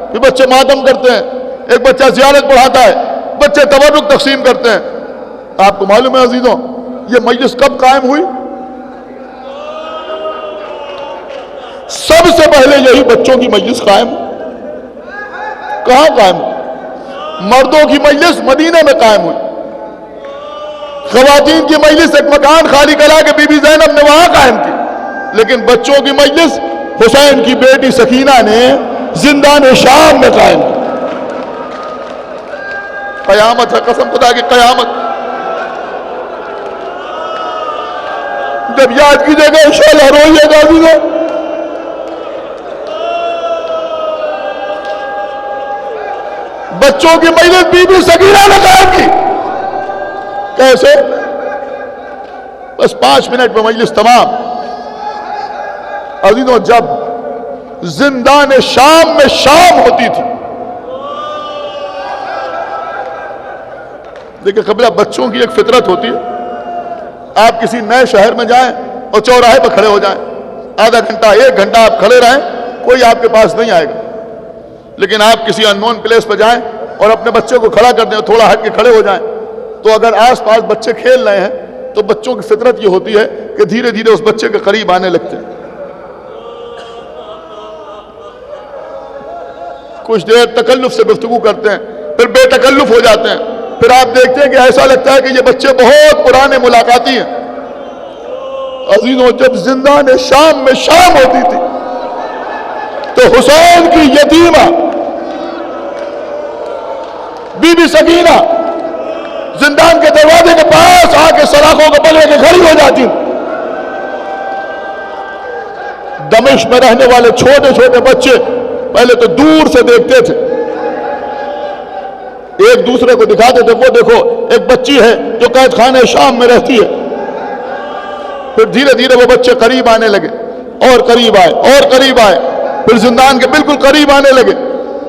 کوئی بچے ماتم کرتے ہیں، ایک بچہ زیارت پڑھاتا ہے، بچے تبرک تقسیم کرتے ہیں۔ آپ کو معلوم ہے عزیزوں یہ مجلس کب قائم ہوئی؟ سب سے پہلے یہی بچوں کی مجلس قائم ہوئی۔ کہاں قائم ہوئی؟ مردوں کی مجلس مدینہ میں قائم ہوئی، خواتین کی مجلس ایک مکان خالی کرا کے بی بی زینب نے وہاں قائم کی، لیکن بچوں کی مجلس حسین کی بیٹی سکینہ نے زندان شام میں قائم کی۔ قیامت ہے، قسم خدا کی قیامت۔ جب یاد کیجیے گا انشاءاللہ روئیے گا بھی. بچوں کی مجلس بی بی سکینہ نے قائم کی. کیسے؟ بس 5 منٹ میں مجلس تمام. عزیزوں جب زندان شام میں شام ہوتی تھی، دیکھیں قبلہ بچوں کی ایک فطرت ہوتی ہے. آپ کسی نئے شہر میں جائیں اور چوراہے پر کھڑے ہو جائیں، آدھا گھنٹہ 1 گھنٹہ آپ کھڑے رہیں، کوئی آپ کے پاس نہیں آئے گا. لیکن آپ کسی ان نون پلیس پہ جائیں اور اپنے بچے کو کھڑا کر دیں اور تھوڑا ہٹ کے کھڑے ہو جائیں، تو اگر آس پاس بچے کھیل رہے ہیں تو بچوں کی فطرت یہ ہوتی ہے کہ دھیرے دھیرے اس بچے کے قریب آنے لگتے ہیں. کچھ دیر تکلف سے گفتگو کرتے ہیں، پھر بے تکلف ہو جاتے ہیں. پھر آپ دیکھتے ہیں کہ ایسا لگتا ہے کہ یہ بچے بہت پرانے ملاقاتی ہیں. عزیزوں جب زندان شام میں شام ہوتی تھی تو حسین کی یتیمہ بی بی سکینہ زندان کے دروازے کے پاس آ کے سلاخوں کو پکڑ کے کھڑی ہو جاتی. دمشق میں رہنے والے چھوٹے چھوٹے بچے پہلے تو دور سے دیکھتے تھے، ایک دوسرے کو دکھاتے تھے، وہ دیکھو ایک بچی ہے جو قید خانے شام میں رہتی ہے. پھر دھیرے دھیرے وہ بچے قریب آنے لگے اور قریب آئے اور قریب آئے، پھر زندان کے بالکل قریب آنے لگے.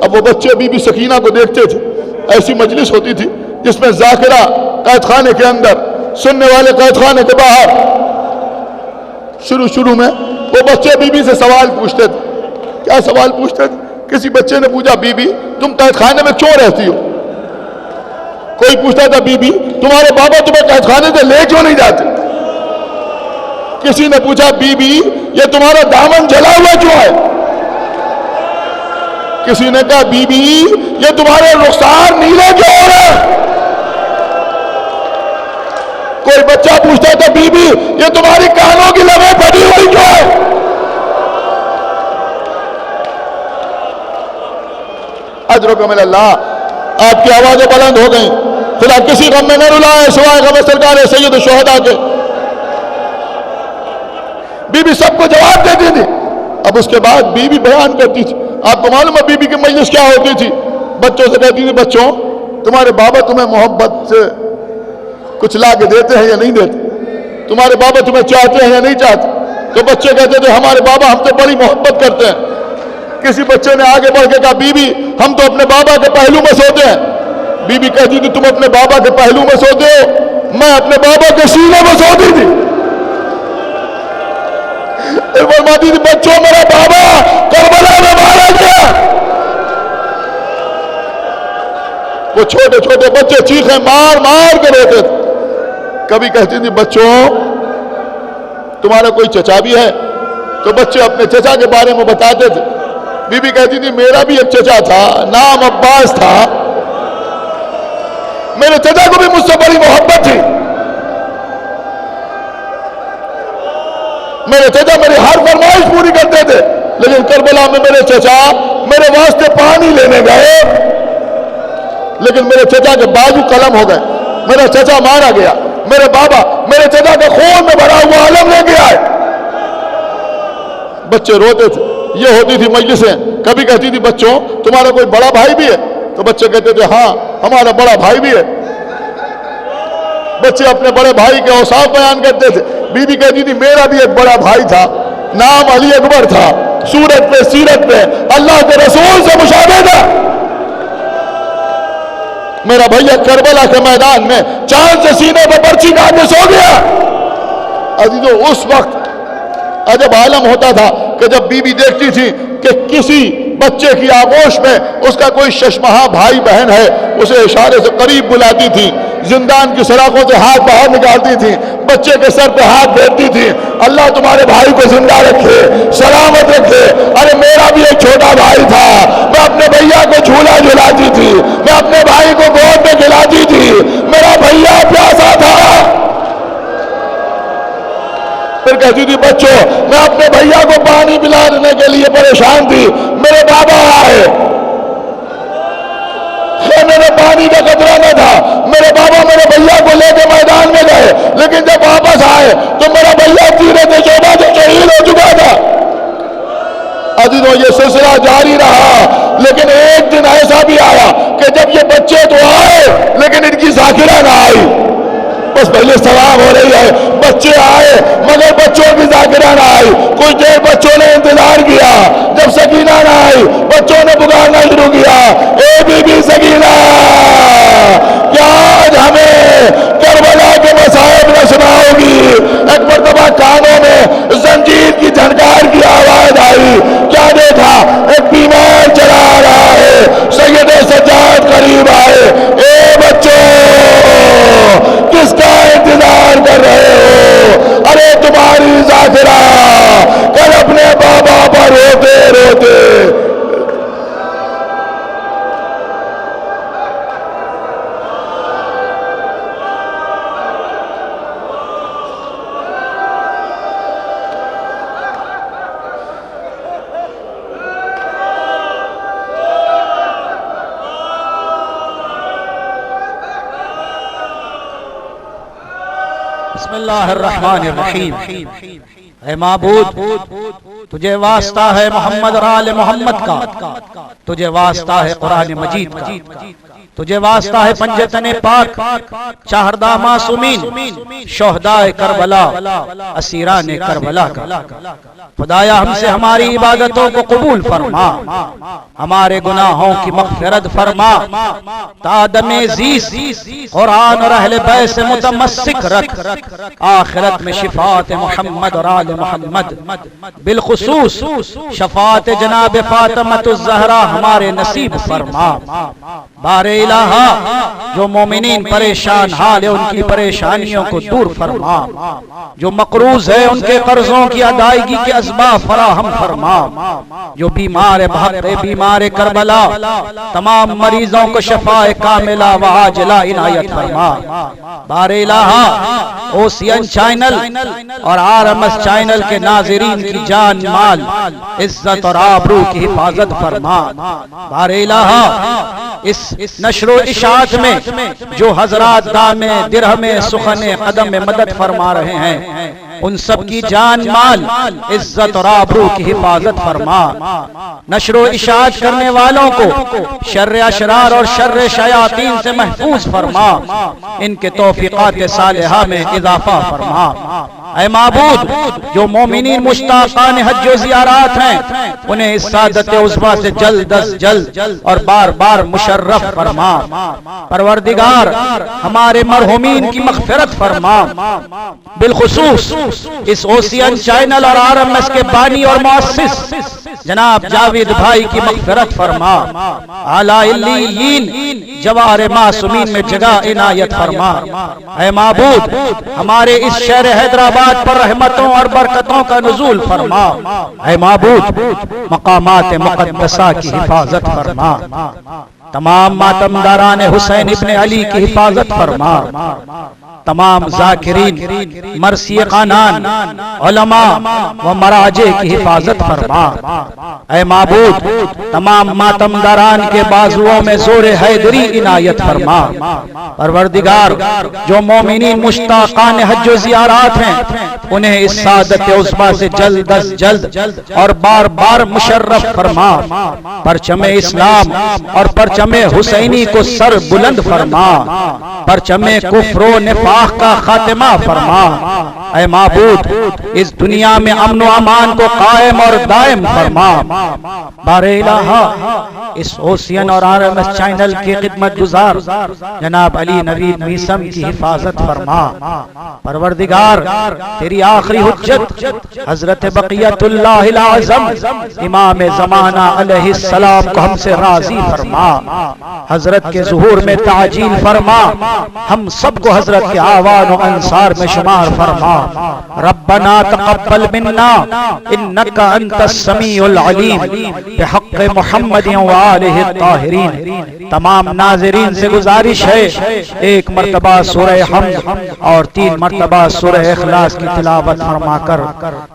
اب وہ بچے بی بی سکینہ کو دیکھتے تھے. ایسی مجلس ہوتی تھی جس میں ذاکرہ قید خانے کے اندر، سننے والے قید خانے کے باہر. شروع میں وہ بچے بی بی سے سوال پوچھتے تھے. کیا سوال پوچھتے تھے؟ کسی بچے نے پوچھا بی بی تم قید خانے میں کیوں رہتی ہو؟ کوئی پوچھتا تھا بی بی تمہارے بابا تمہیں قید خانے سے لے کیوں نہیں جاتے؟ کسی نے پوچھا بی بی یہ تمہارا دامن جلا ہوا کیوں ہے؟ کسی نے کہا بی بی یہ تمہارے رخسار نیلے کیوں ہو رہے ہیں؟ کوئی بچہ پوچھتا تھا بی بی یہ تمہاری کانوں کی لویں پھٹی ہوئی کیوں ہے؟ اجرکم اللہ. آپ کی آوازیں بلند ہو گئیں. پھر آپ کسی غم میں نہ رلائیں سوائے غم سرکار سید الشہداء کے. بی بی سب کو جواب دیتی تھی. اب اس کے بعد بی بی بیان کرتی تھی. آپ کو معلوم ہے بی بی کی مجلس کیا ہوتی تھی؟ بچوں سے کہتی تھی بچوں تمہارے بابا تمہیں محبت سے کچھ لا کے دیتے ہیں یا نہیں دیتے؟ تمہارے بابا تمہیں چاہتے ہیں یا نہیں چاہتے؟ تو بچے کہتے تھے ہمارے بابا ہم سے بڑی محبت کرتے ہیں. کسی بچے نے آگے بڑھ کے کہا بی بی ہم تو اپنے بابا کے پہلو میں سوتے ہیں. بی بی کہتی تھی تم اپنے بابا کے پہلو میں سوتے ہو، میں اپنے بابا کے سینے میں سوتی تھی. فرماتی تھی بچوں میرا بابا کربلا میں مارا گیا. وہ چھوٹے چھوٹے بچے چیخیں مار مار کے روتے تھے. کبھی کہتی تھی بچوں تمہارا کوئی چچا بھی ہے؟ تو بچے اپنے چچا کے بارے میں بتاتے تھے. بی بی کہتی تھی میرا بھی ایک چچا تھا، نام عباس تھا، میرے چچا کو بھی مجھ سے بڑی محبت تھی. میرے چچا میری ہر فرمائش پوری کرتے تھے، لیکن کربلا میں میرے چچا میرے واسطے پانی لینے گئے، لیکن میرے چچا کے بازو قلم ہو گئے، میرا چچا مارا گیا. میرے بابا میرے چچا کے خون میں بھرا ہوا علم لے کے آئے. بچے روتے تھے. یہ ہوتی تھی مجلسیں. کبھی کہتی تھی بچوں تمہارا کوئی بڑا بھائی بھی ہے؟ تو بچے کہتے تھے ہاں ہمارا بڑا بھائی بھی ہے. بچے اپنے بڑے بھائی کے اوصاف بیان کرتے تھے. بی بی کہتی تھی میرا بھی ایک بڑا بھائی تھا، نام علی اکبر تھا، صورت پہ سیرت پہ اللہ کے رسول سے مشابہ تھا. میرا بھیا کربلا کے میدان میں چاند سے سینے پہ پرچی ڈال کے سو گیا. عزیزو اس وقت عجب عالم ہوتا تھا کہ جب بی بی دیکھتی تھی کہ کسی بچے کی آغوش میں اس کا کوئی ششمہا بھائی بہن ہے، اسے اشارے سے قریب بلاتی تھی، زندان کی سلاخوں سے ہاتھ باہر نکالتی تھی، بچے کے سر پہ ہاتھ پھیرتی تھی، اللہ تمہارے بھائی کو زندہ رکھے، سلامت رکھے. ارے میرا بھی ایک چھوٹا بھائی تھا، میں اپنے بھیا کو جھولا جھلاتی تھی، میں اپنے بھائی کو گود میں کھلاتی تھی، میرا بھیا پیاسا تھا. پھر کہتی تھی بچوں میں اپنے بھیا کو پانی پلانے کے لیے پریشان تھی، میرے بابا آئے، میرے پانی کا قطرہ نہ تھا، میرے بابا میرے بھیا کو لے کے میدان میں گئے، لیکن جب واپس آئے تو میرا بھیا عزیزوں یہ سلسلہ جاری رہا، لیکن ایک دن ایسا بھی آیا کہ جب یہ بچے تو آئے لیکن ان کی ذاکرہ نہ آئی۔ بس پہلے سلام ہو رہی ہے، بچے آئے مگر بچوں کی ذاکرہ نہ آئی۔ کچھ دیر بچوں نے انتظار کیا، جب سکینہ نہ آئی بچوں نے پکارنا شروع کیا، اے بی بی سکینہ، کیا آج ہمیں کربلا کے مصائب نہ سناؤ گی؟ ایک مرتبہ کانوں میں زنجیر کی جھنکار کی آواز آئی، کیا دیکھا؟ ایک بیمار چلا آ رہا ہے، سید سجاد قریب آئے، اے بچوں کس کا انتظار کر رہے ہو؟ ارے تمہاری ذاکرہ کل اپنے بابا پر روتے روتے۔ بسم اللہ الرحمن الرحیم۔ اے معبود تجھے واسطہ ہے محمد اور آل محمد کا، تجھے واسطہ ہے قرآن مجید کا، تجھے واسطہ ہے پنجتن پاک، چہردہ معصومین، شہداء کربلا، اسیران کربلا کا۔ خدایا ہم سے ہماری عبادتوں کو قبول فرما، ہمارے گناہوں کی مغفرت فرما، تادم زیست قرآن اور اہل بیت سے متمسک رکھ، آخرت میں شفاعت محمد اور آل محمد، بالخصوص شفاعت جناب فاطمۃ الزہرا ہمارے نصیب فرما۔ بار الہا جو مومنین پریشان حال ہے ان کی پریشانیوں کو دور فرما، جو مقروض ہے ان کے قرضوں کی ادائیگی کے اسباب فراہم فرما، جو بیمار بحق بیمار کربلا تمام مریضوں کو شفاء کاملہ و عاجلہ عنایت فرما۔ بار الہا اوسین چینل اور RMS چینل کے ناظرین کی جان مال عزت اور آبرو کی حفاظت فرما۔ بار الہا اس نشر و اشاعت میں جو حضرات دام درہم سخن قدم میں مدد فرما رہے ہیں ان سب کی جان مال عزت اور آبرو کی حفاظت فرما۔ نشر و اشاعت کرنے والوں کو شر اشرار اور شر شیاطین سے محفوظ فرما، ان کے توفیقات صالحہ میں اضافہ فرما۔ اے معبود جو مومنین مشتاقان حج و زیارات ہیں انہیں اس سعادت عظمیٰ سے جلد از جلد اور بار بار مشرف فرما۔ پروردگار ہمارے مرحومین کی مغفرت فرما، بالخصوص اس اوسین چینل اور RMS کے بانی اور مؤسس جناب جاوید بھائی کی مغفرت فرما، اعلی علیین جوار معصومین میں جگہ عنایت فرما۔ اے معبود ہمارے اس شہر حیدرآباد پر رحمتوں اور برکتوں کا نزول فرما۔ اے معبود مقامات مقدسہ کی حفاظت فرما، تمام ماتمداران حسین ابن علی کی حفاظت فرما، تمام ذاکرین مرثی خانان علماء و مراجع کی حفاظت فرما۔ اے معبود تمام ماتمداران کے بازوؤں میں زور حیدری عنایت فرما۔ پروردگار جو مومنین مشتاقان حج و زیارات ہیں انہیں اس سعادت عظمیٰ سے جلد از جلد اور بار بار مشرف فرما۔ پرچم اسلام اور پرچم حسینی کو سر بلند فرما، پرچم کفر و نفاق کا خاتمہ فرما۔ اے معبود اس دنیا میں امن و امان کو قائم اور دائم فرما۔ بار الہا اس اوسین اور RMS چینل کی خدمت گزار جناب علی نوید میثم کی حفاظت فرما۔ پروردگار تیری آخری حجت حضرت بقیت اللہ العظم امام زمانہ علیہ السلام کو ہم سے راضی فرما، حضرت کے ظہور میں تعجیل فرما، ہم سب کو حضرت کے آوان و انصار میں شمار فرما۔ ربنا تقبل منا انک انت السمیع العلیم بحق محمد و آلہ الطاہرین۔ تمام ناظرین سے گزارش ہے ایک مرتبہ سورہ حمد اور 3 مرتبہ سورہ اخلاص کی تلاوت فرما کر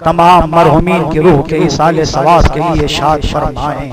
تمام مرحومین کی روح کے ایصال ثواب کے لیے شاد فرمائیں۔